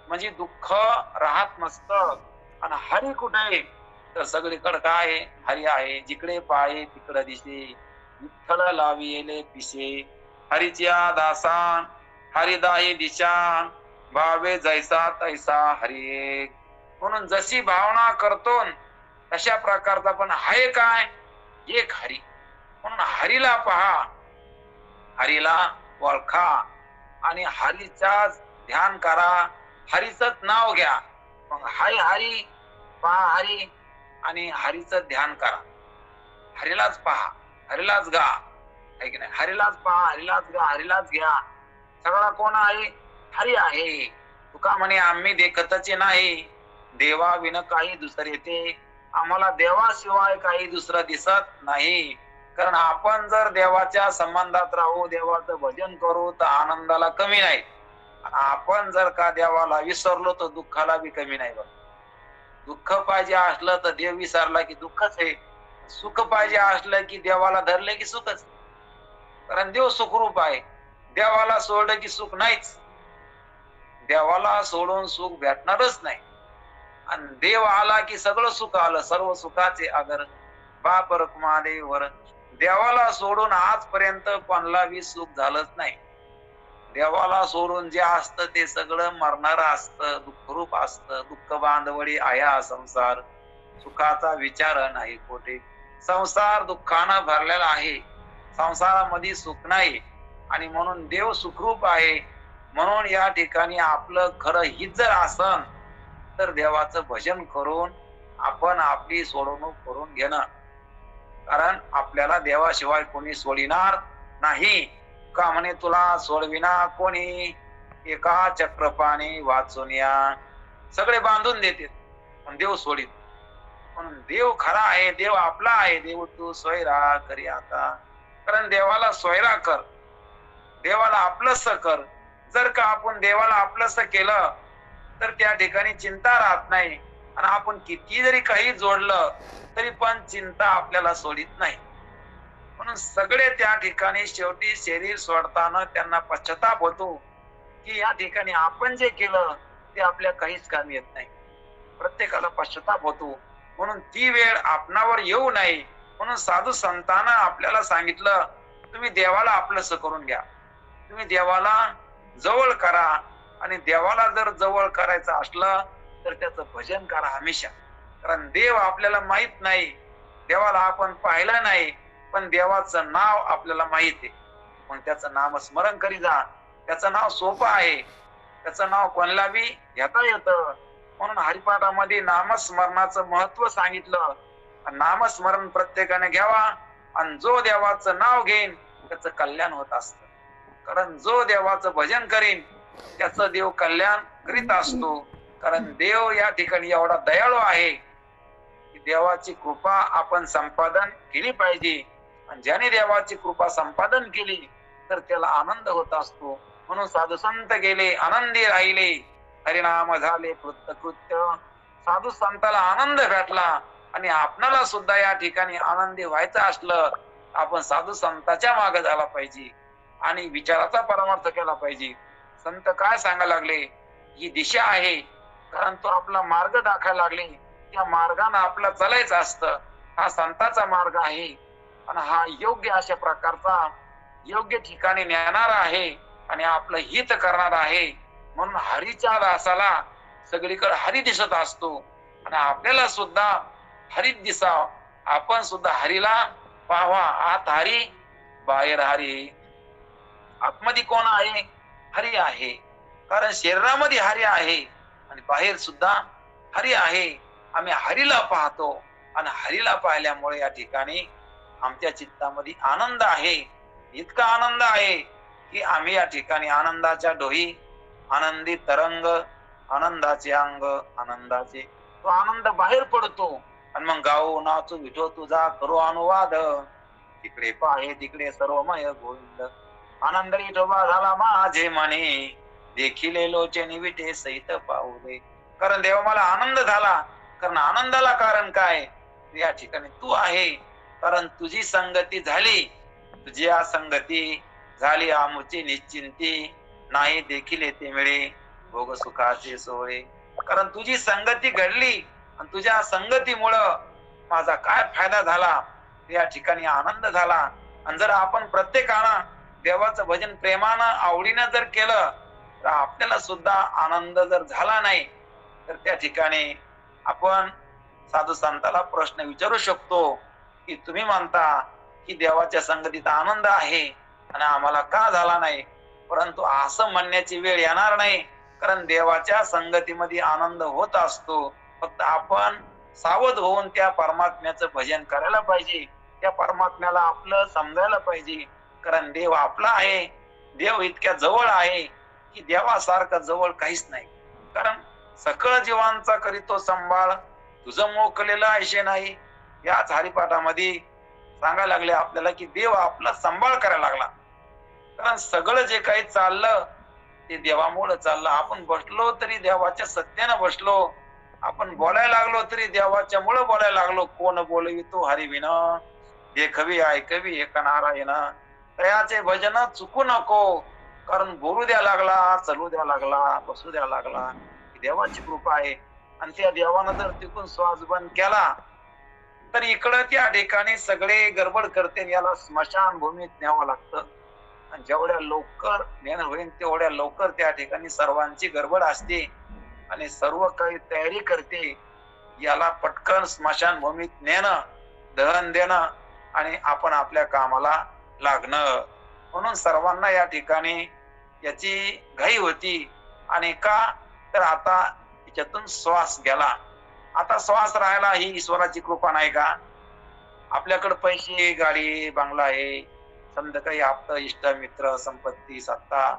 म्हणजे दुःख राहत नसतं. आणि हरी कुठे तर सगळीकडे काय आहे? हरी आहे. जिकडे पाये तिकडे दिसे विठ्ठल लाविले पिसे. हरीच्या दासान हरिदाही दिशा भावे जैसा तैसा हरी एक. म्हणून जशी भावना करतो तशा प्रकारचा पण आहे काय? एक हरी. म्हणून हरीला पहा, हरीला ओळखा आणि हरीचा ध्यान करा, हरीच नाव घ्या. मग हाय हरी, पहा हरी आणि हरीच ध्यान करा. हरीलाच पहा, हरीलाच गा, आहे की नाही? हरीलाच पहा, हरीलाच गा, हरीलाच घ्या. सगळा कोण आहे? हरी आहे. तुका म्हणे आम्ही देखतचे नाही, देवा विन काही दुसरे ते. आम्हाला देवाशिवाय काही दुसरं दिसत नाही. कारण आपण जर देवाच्या संबंधात राहू, देवाचं भजन करू तर आनंदाला कमी नाही. आपण जर का देवाला विसरलो तर दुःखाला बी कमी नाही. बघ, दुःख पाहिजे असलं तर देव विसरला की दुःखच आहे. सुख पाहिजे असलं की देवाला धरले की सुखच. कारण देव सुखरूप आहे. देवाला सोडलं की सुख नाहीच. देवाला सोडून सुख भेटणारच नाही. आणि देव आला की सगळं सुख आलं. सर्व सुखाचे आगर बाप रखुमादेवर. देवाला सोडून आजपर्यंत कोणाला बी सुख झालंच नाही. देवाला सोडून जे असतं ते सगळं मरणार असतं, दुःखरूप असतं. दुःख बांधवडी आया संसार, सुखाचा विचार नाही कोठे. संसार दुःखानं भरलेला आहे, संसारामध्ये सुख नाही. आणि म्हणून देव सुखरूप आहे. म्हणून या ठिकाणी आपलं खरं हित जर असन तर देवाचं भजन करून आपण आपली सोडवणूक करून घेणं. कारण आपल्याला देवाशिवाय कोणी सोडिणार नाही. का म्हणे तुला सोडविना कोणी, एका चक्रपाणी वाचून या. सगळे बांधून देते पण देव सोडित. म्हणून देव खरा आहे, देव आपला आहे. देव तू सोयरा करी आता. कारण देवाला सोयरा कर, देवाला आपलंस कर. जर का आपण देवाला आपलंस केलं तर त्या ठिकाणी चिंता राहत नाही. आणि आपण किती जरी काही जोडलं तरी पण चिंता आपल्याला सोडित नाही. म्हणून सगळे त्या ठिकाणी शेवटी शरीर सोडताना त्यांना पश्चाताप होतो की या ठिकाणी आपण जे केलं ते आपल्या काहीच कामी येत नाही. प्रत्येकाला पश्चाताप होतो. म्हणून ती वेळ आपणावर येऊ नये म्हणून साधू संतांना आपल्याला सांगितलं, तुम्ही देवाला आपलंस करून घ्या. तुम्ही देवाला जवळ करा. आणि देवाला जर जवळ करायचं असलं तर त्याचं भजन करा हमेशा. कारण देव आपल्याला माहित नाही, देवाला आपण पाहिलं नाही, पण देवाचं नाव आपल्याला माहित आहे. मग त्याचं नाम स्मरण करी जा. त्याचं नाव सोपं आहे, त्याचं नाव कोणाला बी घेता येतं. म्हणून हरिपाठामध्ये नामस्मरणाचं महत्व सांगितलं. नामस्मरण प्रत्येकाने घ्यावा. आणि जो देवाचं नाव घेईन त्याचं कल्याण होत असतं. कारण जो देवाचं भजन करीन त्याचं देव कल्याण करीत असतो. कारण देव या ठिकाणी एवढा दयाळू आहे की देवाची कृपा आपण संपादन केली पाहिजे. आणि ज्याने देवाची कृपा संपादन केली तर त्याला आनंद होत असतो. म्हणून साधू संत गेले आनंदी राहिले, हरिनाम झाले कृत्य. साधू संताला आनंद भेटला. आणि आपणाला सुद्धा या ठिकाणी आनंदी व्हायचं असलं आपण साधू संतांच्या मागे झाला पाहिजे आणि विचाराचा परामर्श केला पाहिजे. संत काय सांगायला लागले, ही दिशा आहे. कारण तो आपला मार्ग दाखवायला लागले. त्या मार्गाने आपला चालायचं असतं. हा संताचा मार्ग आहे आणि हा योग्य अशा प्रकारचा योग्य ठिकाणी नेणारा आहे आणि आपलं हित करणार आहे. म्हणून हरीच्या दासाला सगळीकडे हरी दिसत असतो आणि आपल्याला सुद्धा हरीच दिसाव. आपण सुद्धा हरीला पाहावा. आत हरी बाहेर हरी. आतमध्ये कोण आहे? हरी आहे. कारण शरीरामध्ये हरी आहे आणि बाहेर सुद्धा हरी आहे. आम्ही हरीला पाहतो आणि हरीला पाहिल्यामुळे या ठिकाणी आमच्या चित्तामध्ये आनंद आहे. इतका आनंद आहे की आम्ही या ठिकाणी आनंदाच्या डोही, आनंदी तरंग, आनंदाचे अंग, आनंदाचे तो आनंद बाहेर पडतो. आणि मग गाऊ नाचू विठो तुझा करू अनुवाद. तिकडे पाहे तिकडे सर्वमय गोविंद. आनंद विठोबा झाला माझे मने, देखिले लोचनी विठे सहित पाहुले. कारण देवा मला आनंद झाला. कारण आनंदाला कारण काय? या ठिकाणी तू आहे. कारण तुझी संगती झाली, तुझी संगती झाली आमुची निश्चिंती, नाही देखील येते मिळे भोग सुखाचे सोहळे. कारण तुझी संगती घडली आणि तुझ्या संगतीमुळं माझा काय फायदा झाला, या ठिकाणी आनंद झाला. आणि जर आपण प्रत्येकानं देवाचं भजन प्रेमानं आवडीनं जर केलं तर आपल्याला सुद्धा आनंद जर झाला नाही तर त्या ठिकाणी आपण साधू संताला प्रश्न विचारू शकतो की तुम्ही म्हणता की देवाच्या संगतीत आनंद आहे आणि आम्हाला का झाला नाही. परंतु असं म्हणण्याची वेळ येणार नाही, कारण देवाच्या संगतीमध्ये आनंद होत असतो. फक्त आपण सावध होऊन त्या परमात्म्याचं भजन करायला पाहिजे, त्या परमात्म्याला आपलं समजायला पाहिजे. कारण देव आपला आहे, देव इतक्या जवळ आहे की देवासारखं जवळ काहीच नाही. कारण सकळ जीवांचा करीतो संभाळ, तुझं मोकलेलं ऐशे नाही. याच हरिपाठामध्ये सांगायला लागले आपल्याला की देव आपला सांभाळ करायला लागला. कारण सगळं जे काही चाललं ते देवामुळे चाललं. आपण बसलो तरी देवाच्या सत्यानं बसलो, आपण बोलायला लागलो तरी देवाच्या मुळे बोलायला लागलो. कोण बोलवितो हरिविन, देखवी ऐकवी एक नारायण. तयाचे भजन चुकू नको, कारण बोलू द्या लागला, चलू द्या लागला, बसू द्या लागला. देवाची कृपा आहे. आणि त्या देवानं जर तिथून श्वास बंद केला तर इकडं त्या ठिकाणी सगळे गडबड करते. याला स्मशान भूमीत न्यावं लागतं. आणि जेवढ्या लवकर नेणं होईल तेवढ्या लवकर त्या ठिकाणी सर्वांची गडबड असते आणि सर्व काही तयारी करते. याला पटकन स्मशान भूमीत नेणं, दहन देणं आणि आपण आपल्या कामाला लागणं. म्हणून सर्वांना या ठिकाणी याची घाई होती. आणि का तर आता त्याच्यातून श्वास गेला. आता श्वास राहायला ही ईश्वराची कृपा नाही का? आपल्याकडे पैसे, गाडी, बंगला आहे, समजा काही आपलं इष्ट, मित्र, संपत्ती, सत्ता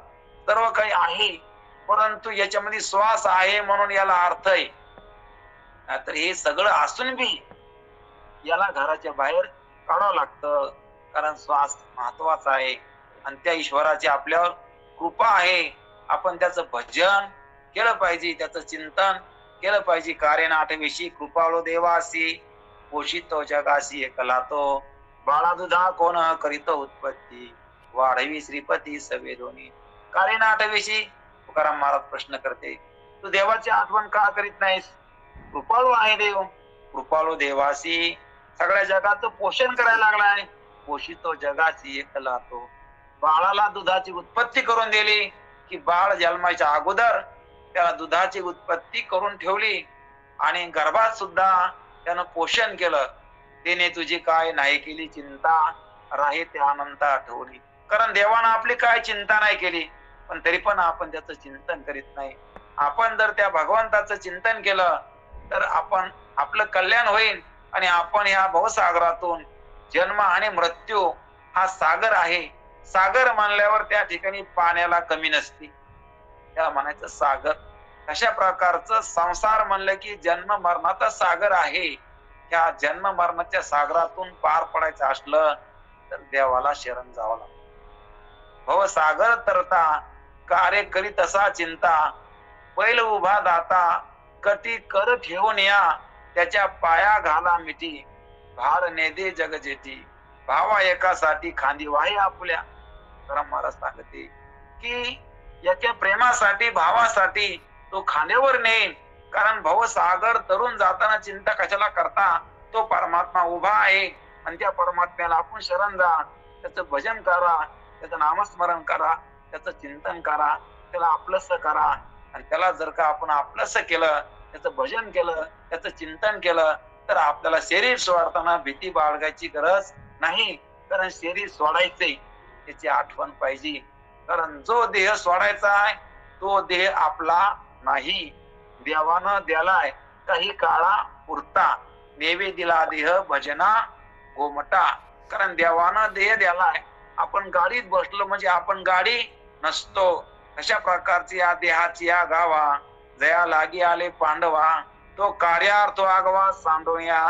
सर्व काही आहे, परंतु याच्यामध्ये श्वास आहे म्हणून याला अर्थ आहे. नाहीतर हे सगळं असून बी याला घराच्या बाहेर काढावं लागतं. कारण श्वास महत्वाचा आहे आणि त्या ईश्वराची आपल्यावर कृपा आहे. आपण त्याचं भजन केलं पाहिजे, त्याचं चिंतन केलं पाहिजे. कार्य नाटविषयी कृपाळो देवासी, पोषितो जगासी एकला तो. बाळा दुधा कोण करीत उत्पत्ती, वाढवी श्रीपती सवे दोन्ही. कार्य नाटविषयी तुकाराम महाराज प्रश्न करते, तू देवाची आठवण का करीत नाहीस? कृपाळू आहे देव, कृपाळू देवासी सगळ्या जगाचं पोषण करायला लागलाय. पोषितो जगाची एकला तो. बाळाला दुधाची उत्पत्ती करून दिली की बाळ जन्माच्या अगोदर त्याला दुधाची उत्पत्ती करून ठेवली आणि गर्भात सुद्धा त्यानं पोषण केलं. त्याने तुझी काय नाही केली चिंता, राहे ते आनंद आठवणी. कारण देवानं आपली काय चिंता नाही केली, पण तरी पण आपण त्याचं चिंतन करीत नाही. आपण जर त्या भगवंताचं चिंतन केलं तर आपण आपलं कल्याण होईल. आणि आपण या भवसागरातून जन्म आणि मृत्यू हा सागर आहे. सागर मानल्यावर त्या ठिकाणी पाण्याला कमी नसते, त्याला म्हणायचं सागर. अशा प्रकारचं संसार म्हणलं की जन्म मरणाचा सागर आहे. त्या जन्म मरणाच्या सागरातून पार पडायचं असलं तर देवाला शरण जावं लागतं. भवसागर तरता कार्य करीत असा चिंता, बैल उभा दाता कटी कर ठेवून या, त्याच्या पाया घाला मिठी, भार नेदे जग जेठी. भावा एकासाठी खांदी वाहे आपुल्या. तुकाराम महाराज सांगते की याच्या प्रेमासाठी, भावासाठी तो खांद्यावर नेईल. कारण भवसागर तरुण जाताना चिंता कशाला करता? तो परमात्मा उभा आहे आणि त्या परमात्म्याला आपण शरण जा. त्याचं भजन करा, त्याचं नामस्मरण करा, त्याचं चिंतन करा, त्याला आपलंस करा. आणि त्याला जर का आपण आपलंस केलं, त्याचं भजन केलं, त्याचं चिंतन केलं तर आपल्याला शरीर सोडताना भीती बाळगायची गरज नाही. कारण शरीर सोडायचंय त्याची आठवण पाहिजे. कारण जो देह सोडायचा आहे तो देह आपला नाही, देवानं द्यालाय काही काळा पुरता. नेवे दिला देह भजना गोमटा. कारण देवानं देह द्यालाय. आपण गाडीत बसलो म्हणजे आपण गाडी नसतो. अशा प्रकारची या देहाची या गावा, जया लागी आले पांडवा, तो कार्यार्थ आगवा सांडोया.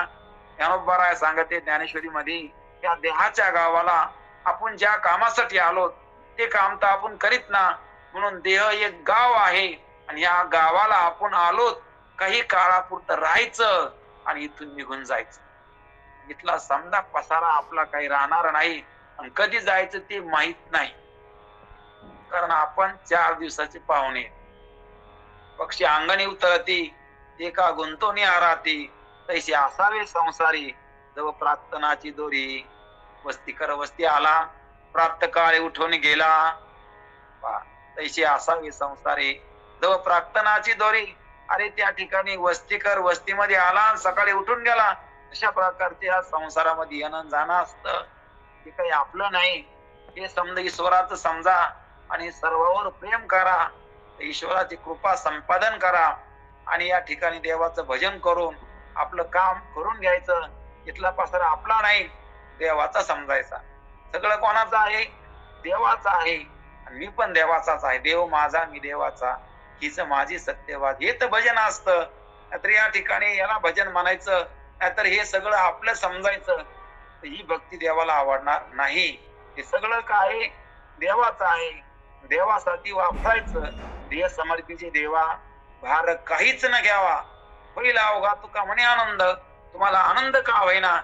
ज्ञानोबराय सांगते ज्ञानेश्वरी मध्ये, या देहाच्या गावाला आपण ज्या कामासाठी आलो ते काम तर आपण करीत ना. म्हणून देह एक गाव आहे आणि या गावाला आपण आलो काही काळापुरतं राहायचं आणि इथून निघून जायचं. इथला समजा पसारा आपला काही राहणार नाही आणि कधी जायचं ते माहित नाही. कारण आपण 4 दिवसाचे पाहुणे. पक्षी अंगणी उतरती एका गुंतवणी आराती, तैसे असावे संसारी जव प्रार्थनाची दोरी. वस्ती कर वस्ती आला, प्राप्त काळी उठून गेला. तैसे असावे संसारी जव प्रार्थनाची दोरी. अरे त्या ठिकाणी वस्ती कर वस्तीमध्ये आला, सकाळी उठून गेला. अशा प्रकारचे या संसारामध्ये येणं जाणं असतं. हे काही आपलं नाही. हे समजा ईश्वराचं समजा आणि सर्वांवर प्रेम करा. ईश्वराची कृपा संपादन करा आणि या ठिकाणी देवाचं भजन करून आपलं काम करून घ्यायचं. इथला पसारा आपला नाही, देवाचा समजायचा. सगळं कोणाचं आहे? देवाचं आहे. आणि मी पण देवाचाच आहे. देव माझा मी देवाचा, हीच माझी सत्यवाद. हे तर भजन असतं. नाहीतर या ठिकाणी याला भजन म्हणायचं, नाहीतर हे सगळं आपलं समजायचं, तर ही भक्ती देवाला आवडणार नाही. हे सगळं काय देवाचं आहे. देवासाठी वापरायचं. देह समर्पिचे देवा, भार काहीच न घ्यावा. होईल अवघा तुका म्हणे आनंद. तुम्हाला आनंद का होईना,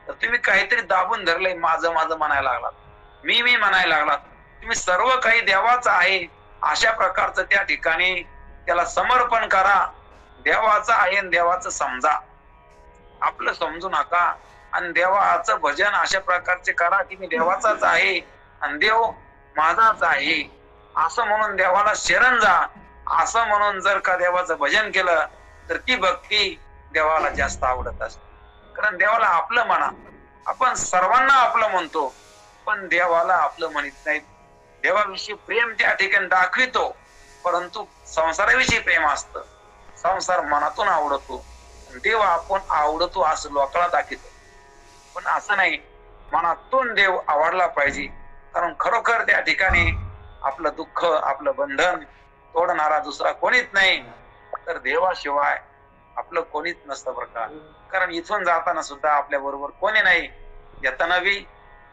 तर तुम्ही काहीतरी दाबून धरलंय. माझं माझं म्हणायला लागलात, मी मी म्हणायला लागलात. तुम्ही सर्व काही देवाचं आहे अशा प्रकारचं त्या ठिकाणी त्याला समर्पण करा. देवाचं आहे आणि देवाचं समजा, आपलं समजू नका. आणि देवाचं भजन अशा प्रकारचे करा की मी देवाचाच आहे आणि देव माझाच आहे असं म्हणून देवाला शरण जा. असं म्हणून जर का देवाचं भजन केलं तर ती भक्ती देवाला जास्त आवडत असते. कारण देवाला आपलं म्हणा, आपण सर्वांना आपलं म्हणतो, पण देवाला आपलं म्हणत नाही. देवाविषयी प्रेम त्या ठिकाणी दाखवितो, परंतु संसाराविषयी प्रेम असतं. संसार मनातून आवडतो, देव आपण आवडतो असं लोकांना दाखवतो. पण असं नाही, मनातून देव आवडला पाहिजे. कारण खरोखर त्या ठिकाणी आपलं दुःख आपलं बंधन तोडणारा दुसरा कोणीच नाही. तर देवाशिवाय आपलं कोणीच नसतं बरं का. कारण इथून जाताना सुद्धा आपल्या बरोबर कोणी नाही, येताना बी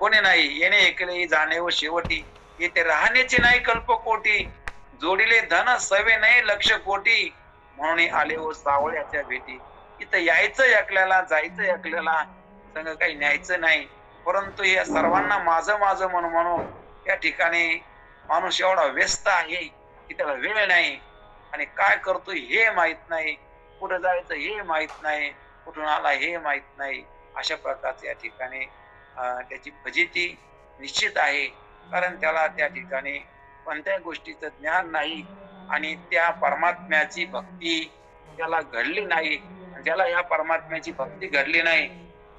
कोणी नाही. येणे एकले जाणे व शेवटी, येथे राहण्याची नाही कल्पकोटी. जोडिले धन सवे नाही लक्ष कोटी, म्हणून आले व सावळ्याच्या भेटी. इथं यायचं एकल्याला, जायचं एकल्याला, संग काही न्यायचं नाही. परंतु या सर्वांना माझं माझं म्हणून म्हणून या ठिकाणी माणूस एवढा व्यस्त आहे की त्याला वेळ नाही आणि काय करतो हे माहित नाही, कुठं जायचं हे माहित नाही, कुठून आला हे माहित नाही. अशा प्रकारच्या या ठिकाणी त्याची फजिती निश्चित आहे. कारण त्याला त्या ठिकाणी कोणत्याही गोष्टीचं ज्ञान नाही आणि त्या परमात्म्याची भक्ती त्याला घडली नाही. ज्याला या परमात्म्याची भक्ती घडली नाही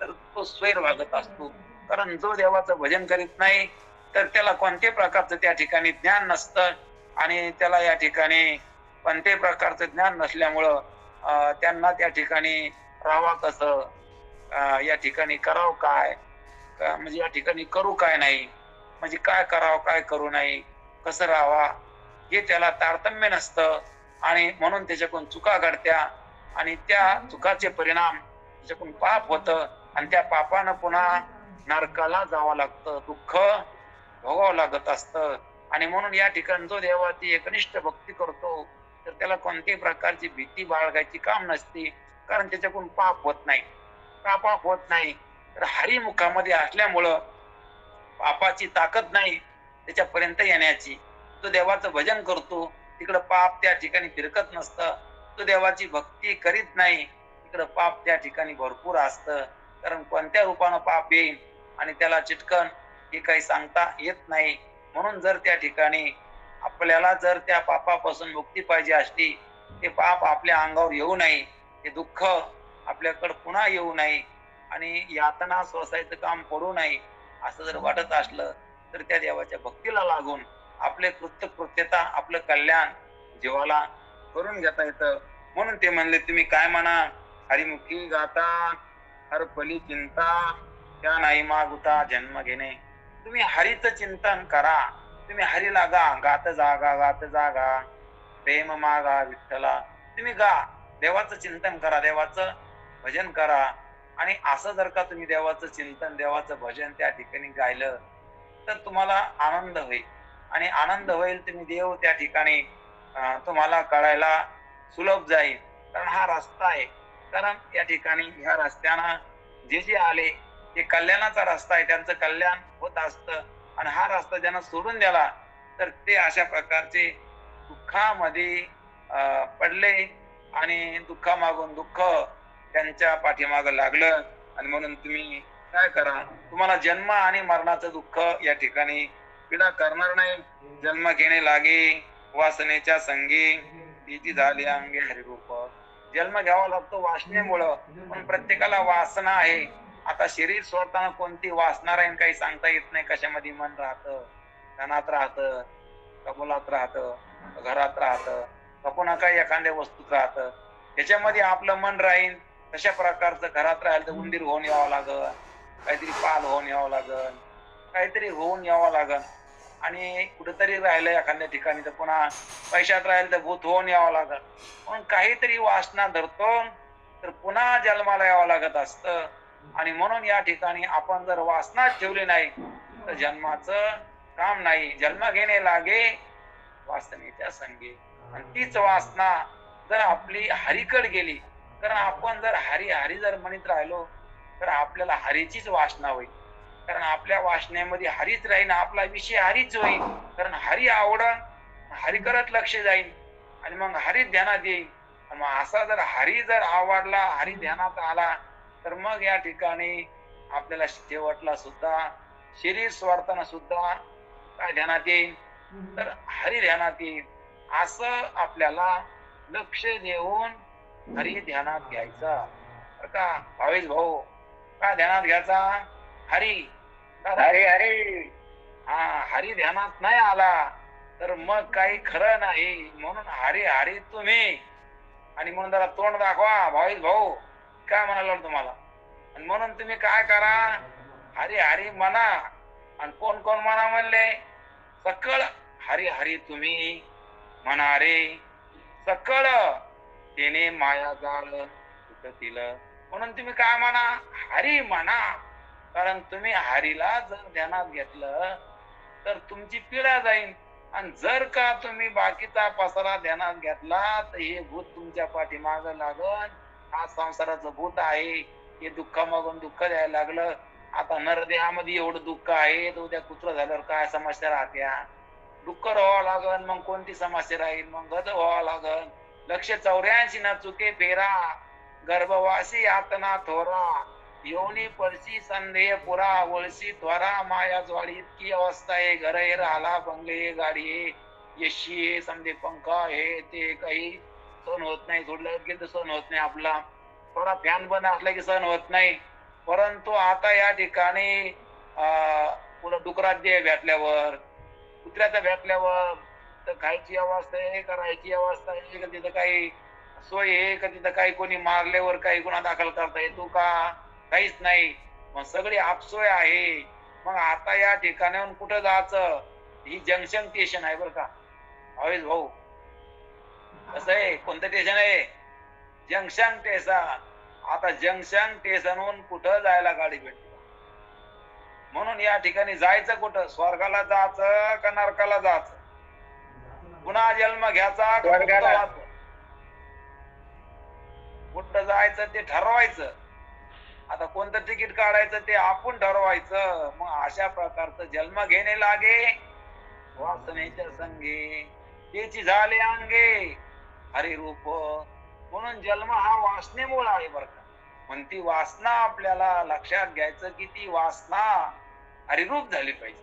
तर तो स्वैर वागत असतो. कारण जो देवाचं भजन करीत नाही तर त्याला कोणत्याही प्रकारचं त्या ठिकाणी ज्ञान नसतं आणि त्याला या ठिकाणी कोणत्याही प्रकारचं ज्ञान नसल्यामुळं त्यांना त्या ठिकाणी राहावा कसं, या ठिकाणी करावं काय, म्हणजे या ठिकाणी करू काय नाही, म्हणजे काय करावं काय करू नाही, कसं राहावा हे त्याला तारतम्य नसतं. आणि म्हणून त्याच्याकडून चुका घडत्या आणि त्या चुकाचे परिणाम त्याच्याकडून पाप होतं आणि त्या पापानं पुन्हा नरकाला जावं लागतं, दुःख भोगावं लागत असतं. आणि म्हणून या ठिकाणी जो देवाची एकनिष्ठ भक्ती करतो तर त्याला कोणत्याही प्रकारची भीती बाळगायची काम नसते. कारण त्याच्याकडून पाप होत नाही. का पाप होत नाही, तर हरिमुखामध्ये असल्यामुळं पापाची ताकद नाही त्याच्यापर्यंत येण्याची. तो देवाचं भजन करतो तिकडं पाप त्या ठिकाणी फिरकत नसतं. तो देवाची भक्ती करीत नाही तिकडं पाप त्या ठिकाणी भरपूर असतं. कारण कोणत्या रूपानं पाप येईल आणि त्याला चिटकन हे काही सांगता येत नाही. म्हणून जर त्या ठिकाणी आपल्याला जर त्या पापापासून मुक्ती पाहिजे असती, ते पाप आपल्या अंगावर येऊ नये, ते दुःख आपल्याकडे पुन्हा येऊ नये आणि यातना सोसायचं काम पडू नये असं जर वाटत असलं तर त्या देवाच्या भक्तीला लागून आपले कृत्यता आपलं कल्याण जीवाला करून घेता येतं. म्हणून ते म्हणले, तुम्ही काय म्हणा हरिमुखी गाता हर फली चिंता, त्या नाही मागुता जन्म घेणे. तुम्ही हरीचं चिंतन करा, तुम्ही हरीला गात जागा प्रेम मागा विठ्ठला. तुम्ही गा, देवाचं चिंतन करा, देवाचं भजन करा. आणि असं जर का तुम्ही देवाचं चिंतन देवाचं भजन त्या ठिकाणी गायलं तर तुम्हाला आनंद होईल. आणि आनंद होईल तुम्ही देव त्या ठिकाणी तुम्हाला कळायला सुलभ जाईल. कारण हा रस्ता आहे. कारण या ठिकाणी ह्या रस्त्यानं जे जे आले ते कल्याणाचा रस्ता आहे, त्यांचं कल्याण होत असतं. आणि हा रस्ता ज्यांना सोडून दिला तर ते अशा प्रकारचे दुःखामध्ये पडले आणि दुःखामागून दुःख त्यांच्या पाठीमागं लागलं. आणि म्हणून तुम्ही काय करा, तुम्हाला जन्म आणि मरणाचं दुःख या ठिकाणी पीडा करणार नाही. जन्म घेणे लागे वासनेच्या संगी, तिची झाली अंगे हरिरूप. जन्म घ्यावा लागतो वासनेमुळं, पण प्रत्येकाला वासना आहे. आता शरीर सोडताना कोणती वासना राहील काही सांगता येत नाही. कशामध्ये मन राहतं, धनात राहतं, कबुलात राहतं, घरात राहतं, का पुन्हा काही एखाद्या वस्तूत राहतं. त्याच्यामध्ये आपलं मन राहील. तशा प्रकारचं घरात राहिलं तर उंदीर होऊन यावं लागल, काहीतरी पाल होऊन यावं लागल, काहीतरी होऊन यावं लागल. आणि कुठेतरी राहिलं एखाद्या ठिकाणी तर पुन्हा पैशात राहिलं तर भूत होऊन यावं लागल. म्हणून काहीतरी वासना धरतो तर पुन्हा जन्माला यावं लागत असतं. आणि म्हणून या ठिकाणी आपण जर वासना ठेवली नाही तर जन्माचं काम नाही. जन्म घेणे लागे वासनेच्या संगी. आणि तीच वासना जर आपली हरीकडे गेली, कारण आपण जर हरी हरी जर म्हणत राहिलो तर आपल्याला हरीचीच वासना होईल. कारण आपल्या वासनेमध्ये हरीच राहील, आपला विषय हरीच होईल. कारण हरी आवडन, हरी करत लक्ष जाईल आणि मग हरी ध्यानात येईल. मग असा जर हरी जर आवडला, हरी ध्यानात आला तर मग या ठिकाणी आपल्याला शेवटला सुद्धा शरीर सोडताना सुद्धा काय ध्यानात येईल, तर हरी ध्यानात येईल. असं आपल्याला लक्ष देऊन हरी ध्यानात घ्यायचा. बरं का भावेश भाऊ, काय ध्यानात घ्यायचा? हरी. हरी हरी. हा, हरी ध्यानात नाही आला तर मग काही खरं नाही. म्हणून हरी हरी तुम्ही. आणि म्हणून जरा तोंड दाखवा भावेश भाऊ, काय म्हणाला तुम्हाला. आणि म्हणून तुम्ही काय करा, हरी हरी म्हणा. आणि कोण कोण म्हणा म्हणले? सकळ हरी हरी तुम्ही म्हणा रे, सकळ तेने माया जाळ सुटतील. म्हणून तुम्ही काय म्हणा, हरी म्हणा. कारण तुम्ही हरीला जर ध्यानात घेतलं तर तुमची पीडा जाईल. आणि जर का तुम्ही बाकीचा पसारा ध्यानात घेतला तर हे भूत तुमच्या पाठीमाग लागल. हा संसाराचं भूत आहे, हे दुःखामागून दुःख द्यायला लागलं. आता नरदेहामध्ये एवढं दुःख आहे तर उद्या कुत्र झाल्यावर काय समस्या राहत्या. डुक्कर व्हावं लागल, मग कोणती समस्या राहील, मग गध व्हावं लागल. 184 न चुके फेरा, गर्भवासी आतना थोरा, योनी पळशी संदेह पुरा, वळशी त्वरा माया ज्वाळी. इतकी अवस्था आहे. घर हे राहिला, बंगले हे, गाडी हे, यशी हे, समजे पंखा हे ते, काही सण होत नाही. सोडलं की तर सण होत नाही आपला. थोडा फॅन बंद असला की सण होत नाही. परंतु आता या ठिकाणी पुन्हा डुकरात देह भेटल्यावर, कुत्र्याचा भेटल्यावर तर खायची अवस्था आहे, करायची अवस्था आहे का, तिथं काही सोय आहे का, तिथं काही कोणी मारल्यावर काही गुन्हा दाखल करता येतो का, काहीच नाही. मग सगळी आपसोय आहे. मग आता या ठिकाणाहून कुठं जायचं, ही जंक्शन स्टेशन आहे बरं का भावेश भाऊ. कसं आहे, कोणतं स्टेशन आहे? Junction station. आता जंक्शन स्टेशनहून कुठं जायला गाडी भेटते. म्हणून या ठिकाणी जायचं कुठं, स्वर्गाला जायचं का नरकाला जायचं, पुन्हा जन्म घ्यायचा का कुठं जायचं ते ठरवायचं. आता कोणतं तिकीट काढायचं ते आपण ठरवायचं. मग अशा प्रकारचं जन्म घेणे लागे वासनेच्या संगे, त्याची झाले अंगे हरिरूप. म्हणून जन्म हा वासनेमुळे आहे बरं का. पण ती वासना आपल्याला लक्षात घ्यायचं की ती वासना हरिरूप झाली पाहिजे.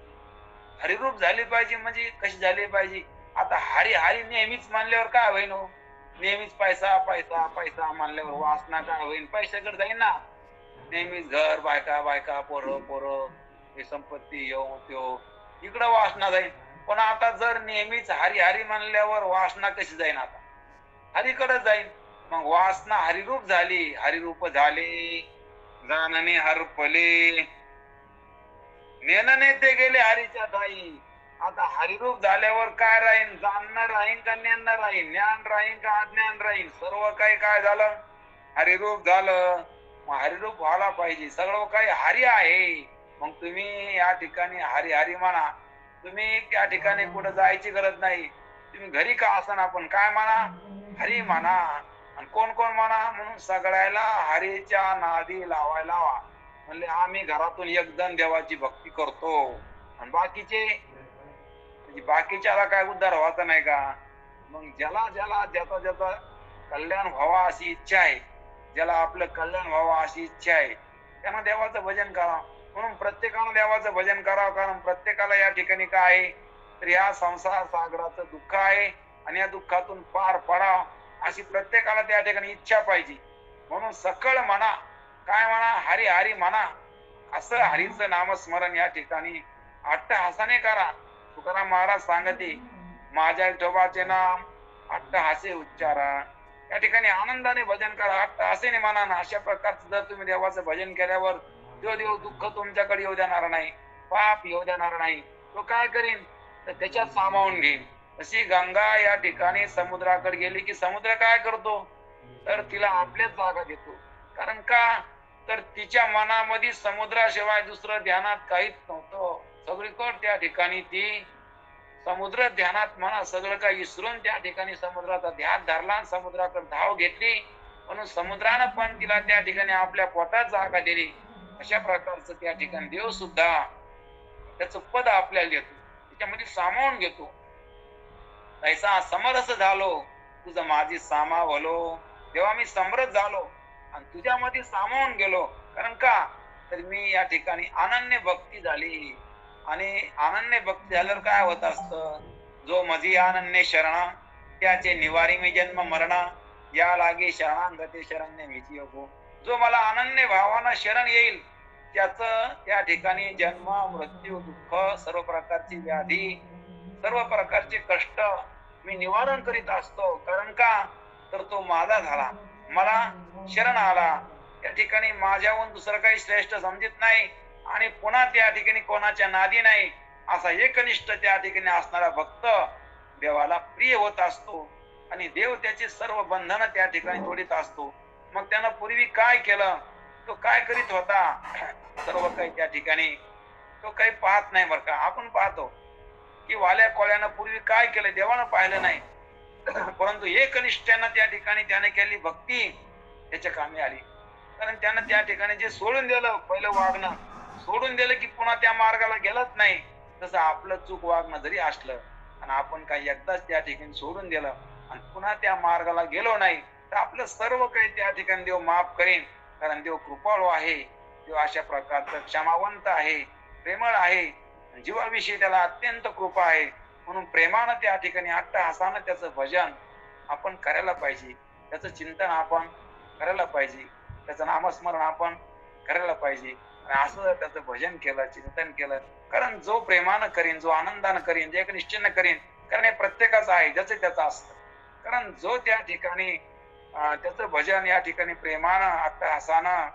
हरिरूप झाली पाहिजे म्हणजे कशी झाली पाहिजे. आता हरी हरी नेहमीच मानल्यावर काय होईन हो, नेहमीच पैसा पैसा पैसा मानल्यावर वासना काय होईन, पैशाकडे जाईन ना. नेहमीच घर, बायका बायका, पोरं पोरं, हे संपत्ती, येऊ त्यो, इकडं वासना जाईन. पण आता जर नेहमीच हरी हरी मानल्यावर वासना कशी जाईन, आता हरीकडे जाईन. मग वासना हरिरूप झाली, हरिरूप झाले जानने हरपले, नेनने ते गेले हरीच्या ठाई. आता हरिरूप झाल्यावर काय राहीन, जाणणं राहीन का ज्ञान राहीन, ज्ञान राहीन का अज्ञान राहीन, सर्व काही काय झालं, हरिरूप झालं. मग हरिरूप व्हायला पाहिजे, सगळं काही हरी आहे. मग तुम्ही या ठिकाणी हरी हरी म्हणा. तुम्ही त्या ठिकाणी कुठं जायची गरज नाही. तुम्ही घरी का असना पण काय म्हणा, हरी म्हणा. आणि कोण कोण म्हणा म्हणून सगळ्याला हरीच्या नादी लावायला हवा. म्हणले आम्ही घरातून एक जण देवाची भक्ती करतो आणि बाकीचे म्हणजे बाकीच्याला काय उद्धार व्हायचा नाही का? मग ज्याला ज्याला ज्याचा ज्याचा कल्याण व्हावा अशी इच्छा आहे, ज्याला आपलं कल्याण व्हावं अशी इच्छा आहे, त्यानं देवाचं भजन करा. म्हणून प्रत्येकानं देवाचं भजन करावं, कारण प्रत्येकाला या ठिकाणी काय आहे तर या संसार सागराचं दुःख आहे आणि या दुःखातून पार पडावं अशी प्रत्येकाला त्या ठिकाणी इच्छा पाहिजे. म्हणून सकळ म्हणा, काय म्हणा, हरी हरी म्हणा, असं हरीचं नामस्मरण या ठिकाणी अट्टहासाने करा. तुकाराम महाराज सांगते, माझ्या विठोबाचे नाम अट्टहासे उच्चारा. या ठिकाणी आनंदाने भजन करा, अट्टहासेने म्हणा ना. अशा प्रकारचं जर तुम्ही देवाचं भजन केल्यावर तो देव दुःख तुमच्याकडे येऊ देणार नाही, पाप येऊ देणार नाही. तो काय करीन तर त्याच्यात सामावून घेईन. अशी गंगा या ठिकाणी समुद्राकडे गेली की समुद्र काय करतो तर तिला आपल्याच जागा देतो. कारण का तर तिच्या मनामध्ये समुद्राशिवाय दुसरं ध्यानात काहीच नव्हतं. सगळीकडे त्या ठिकाणी ती समुद्र ध्यानात म्हणा सगळं काही विसरून त्या ठिकाणी समुद्राचा ध्यान धरला, समुद्राकडे धाव घेतली. म्हणून समुद्रानं पण तिला त्या ठिकाणी आपल्या पोटात जागा दिली. अशा प्रकारचं त्या ठिकाणी देव सुद्धा त्याचं पद आपल्याला देतो, त्याच्यामध्ये सामावून घेतो. ऐसा समरस झालो तुझं माझी सामावलो. तेव्हा मी समरस झालो आणि तुझ्यामध्ये सामावून गेलो. कारण का तर मी या ठिकाणी अनन्य भक्ती झाली. आणि अनन्य भक्ती झाल्यावर काय होत असतं, जो मजी अनन्य शरणा त्याचे निवारी मी जन्म मरणा, या लागे शरणांगते शरण्य मीची योगो. जो मला अनन्य भावानं शरण येईल त्याच त्या ठिकाणी जन्म मृत्यू दुःख सर्व प्रकारची व्याधी सर्व प्रकारचे कष्ट मी निवारण करीत असतो. कारण का तर तो माझा झाला, मला शरण आला. त्या ठिकाणी माझ्याहून दुसरं काही श्रेष्ठ समजित नाही आणि पुन्हा त्या ठिकाणी कोणाच्या नादी नाही. असा एकनिष्ठ त्या ठिकाणी असणारा भक्त देवाला प्रिय होत असतो आणि देव त्याचे सर्व बंधन त्या ठिकाणी तोडीत असतो. मग त्यानं पूर्वी काय केलं, तो काय करीत होता, सर्व काही त्या ठिकाणी तो काही पाहत नाही. बरं का आपण पाहतो की वाल्या कोळ्यानं पूर्वी काय केलं देवानं पाहिलं नाही, परंतु एकनिष्ठ्यानं त्या ठिकाणी त्याने केली भक्ती त्याच्या कामी आली. कारण त्यानं त्या ठिकाणी जे सोडून दिलं पहिलं वागणं सोडून दिलं की पुन्हा त्या मार्गाला गेलंच नाही. तसं आपलं चूक वागणं जरी असलं आणि आपण काही एकदाच त्या ठिकाणी सोडून दिलं आणि पुन्हा त्या मार्गाला गेलो नाही तर आपलं सर्व काही त्या ठिकाणी देव माफ करेन. कारण देव कृपाळू आहे, देव अशा प्रकारचं क्षमावंत आहे, प्रेमळ आहे, जीवाविषयी त्याला अत्यंत कृपा आहे. म्हणून प्रेमानं त्या ठिकाणी अट्टहासानं त्याचं भजन आपण करायला पाहिजे, त्याचं चिंतन आपण करायला पाहिजे, त्याचं नामस्मरण आपण करायला पाहिजे. आणि असं त्याचं भजन केलं, चिंतन केलं, कारण जो प्रेमानं करीन, जो आनंदानं करीन, जे एक निश्चयानं करीन, कारण हे प्रत्येकाचं आहे, ज्याचं त्याचं असतं. कारण जो त्या ठिकाणी त्याचं भजन या ठिकाणी प्रेमानं अट्टहासानं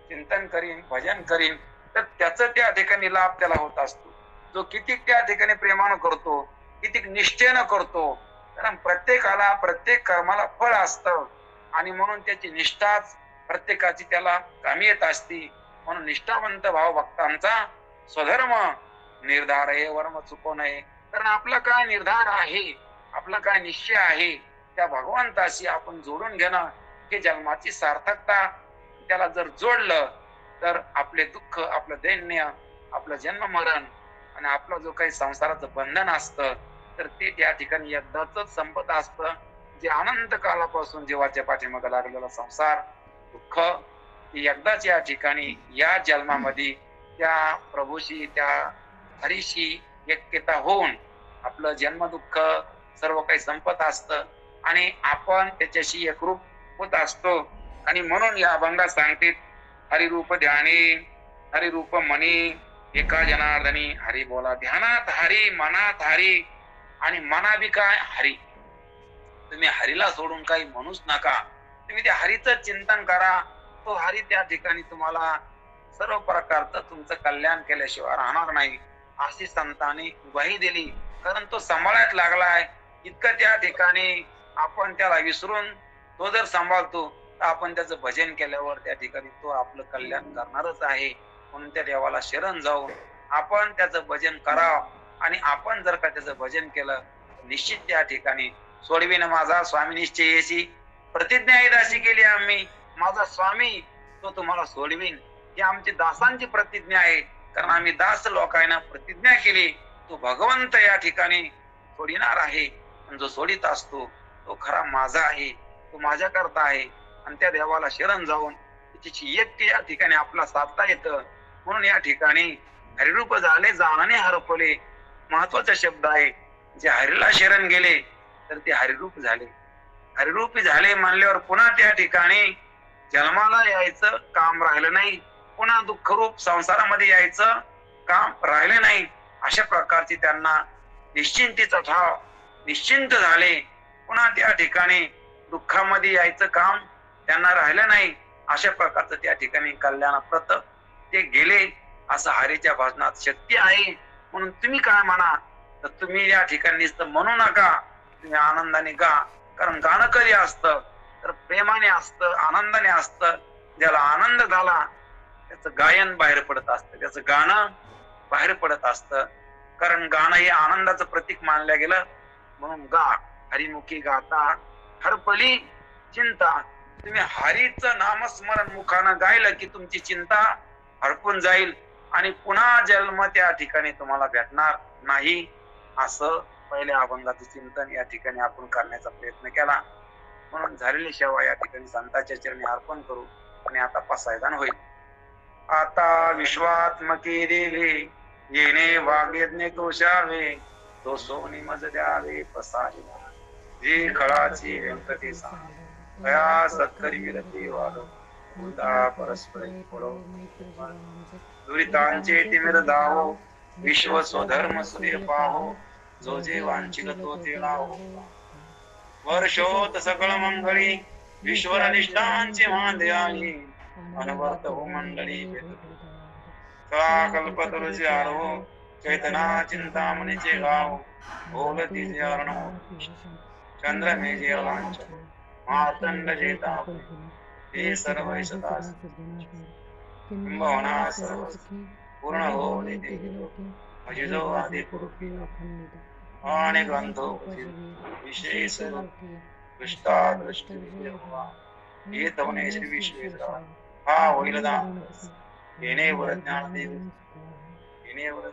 चिंतन करीन, भजन करीन, तर त्याचं त्या ठिकाणी लाभ त्याला होत असतो. जो किती त्या ठिकाणी प्रेमानं करतो, किती निष्ठेनं करतो, कारण प्रत्येकाला प्रत्येक कर्माला फळ असतं आणि म्हणून त्याची निष्ठाच प्रत्येकाची त्याला कामी येत असती. म्हणून निष्ठावंत भाव भक्तांचा स्वधर्म निर्धार आहे, वर्म चुको नये. कारण आपला काय निर्धार आहे, आपला काय निश्चय आहे, त्या भगवंताशी आपण जोडून घेणं हे जन्माची सार्थकता. त्याला जर जोडलं तर आपले दुःख, आपलं दैन्य, आपलं जन्म मरण आणि आपलं जो काही संसाराचं बंधन असतं तर ते त्या ठिकाणी एकदाच संपत असतं. जे अनंत कालापासून जीवाच्या पाठीमागे लागलेला संसार दुःख एकदाच या ठिकाणी या जन्मामध्ये त्या प्रभूशी, त्या हरीशी ऐक्यता होऊन आपलं जन्म दुःख सर्व काही संपत असतं आणि आपण त्याच्याशी एकरूप होत असतो. आणि म्हणून या अभंगात सांगते, हरिरूप ध्याने हरिरूप मनी एका जनार्दनी हरी बोला. ध्यानात हरी, मनात हरी आणि मना बी काय हरी. तुम्ही हरीला सोडून काही म्हणूच नका, तुम्ही त्या हरीचं चिंतन करा. तो हरी त्या ठिकाणी तुम्हाला सर्व प्रकारचं तुमचं कल्याण केल्याशिवाय राहणार नाही अशी संतांनी ग्वाही दिली. कारण तो सांभाळायला लागलाय इतकं त्या ठिकाणी आपण त्याला विसरून तो जर सांभाळतो तर आपण त्याचं भजन केल्यावर त्या ठिकाणी तो आपलं कल्याण करणारच आहे. म्हणून त्या देवाला शरण जाऊन आपण त्याचं भजन करावं आणि आपण जर का त्याचं भजन केलं निश्चित त्या ठिकाणी सोडवीन माझा स्वामी निश्चयेशी प्रतिज्ञा दासी केली आम्ही, माझा स्वामी तो तुम्हाला सोडवीन, ही आमची दासांची प्रतिज्ञा आहे. कारण आम्ही दास लोकांना प्रतिज्ञा केली, तो भगवंत या ठिकाणी सोडिणार आहे. पण जो सोडित असतो तो खरा माझा आहे, तो माझ्या करता आहे. आणि त्या देवाला शरण जाऊन तिची एकटी या ठिकाणी आपला साधता येतं. म्हणून या ठिकाणी हरिरूप झाले जाणाने हरपले महत्वाचा शब्द आहे. जे हरीला शरण गेले तर ते हरिरूप झाले. हरिरूपी झाले म्हणल्यावर पुन्हा त्या ठिकाणी जन्माला यायचं काम राहिलं नाही, पुन्हा दुःखरूप संसारामध्ये यायचं काम राहिलं नाही. अशा प्रकारची त्यांना निश्चिंतीचा ठाव निश्चिंत झाले. पुन्हा त्या ठिकाणी दुःखामध्ये यायचं काम त्यांना राहिलं नाही. अशा प्रकारचं त्या ठिकाणी कल्याणाप्रत ते गेले. असं हरीच्या भजनात शक्ती आहे. म्हणून तुम्ही काय म्हणा, तर तुम्ही या ठिकाणी नुसतं म्हणू नका, तुम्ही आनंदाने गा. कारण गाणं कधी असतं तर प्रेमाने असतं, आनंदाने असतं. ज्याला आनंद झाला त्याचं गायन बाहेर पडत असतं, त्याचं गाणं बाहेर पडत असतं. कारण गाणं हे आनंदाचं प्रतीक मानलं गेलं. म्हणून गा, हरिमुखी गाता हरपली चिंता. तुम्ही हरीचं नामस्मरण मुखानं गायलं की तुमची चिंता हरपून जाईल आणि पुन्हा जन्म त्या ठिकाणी तुम्हाला भेटणार नाही. असं पहिल्या अभंगाचं चिंतन या ठिकाणी आपण करण्याचा प्रयत्न केला. म्हणून झालेली सेवा या ठिकाणी संतांच्या चरणी अर्पण करू आणि आता पसायदान होईल. आता विश्वात्मके देवे येणे वाग्यज्ञ कोशावे, तो सोनी मज द्यावे पसायला. जे खळाची व्यंकटेसा कया सत्करी विरती वाढो, मुदा परस्परी पडो. दुरितांचे तिमिर धावो, विश्व स्वधर्म सूर्य पाहो. जो जे वांछित तो ते लावो. वर्षोत सकळ मंगळी विश्वर निष्ठांचे मांदे आली. अनवर्त हो मंडळी कल्पतरुचे आरो, चैतना चिंतामणीचे गाव. बोलती जे अर्णव चंद्र मेजे अलांछन, मार्तंड जे ताप ते सर्व सदास. किंबहुना सर्व पूर्ण हो देते म्हणजे जो आधी पूर्वी आणि ग्रंथो विशेष दृष्टा दृष्टी हे तवने श्री विश्वेश्वरा हा होईल दान. येणे वर ज्ञान देव, येणे वर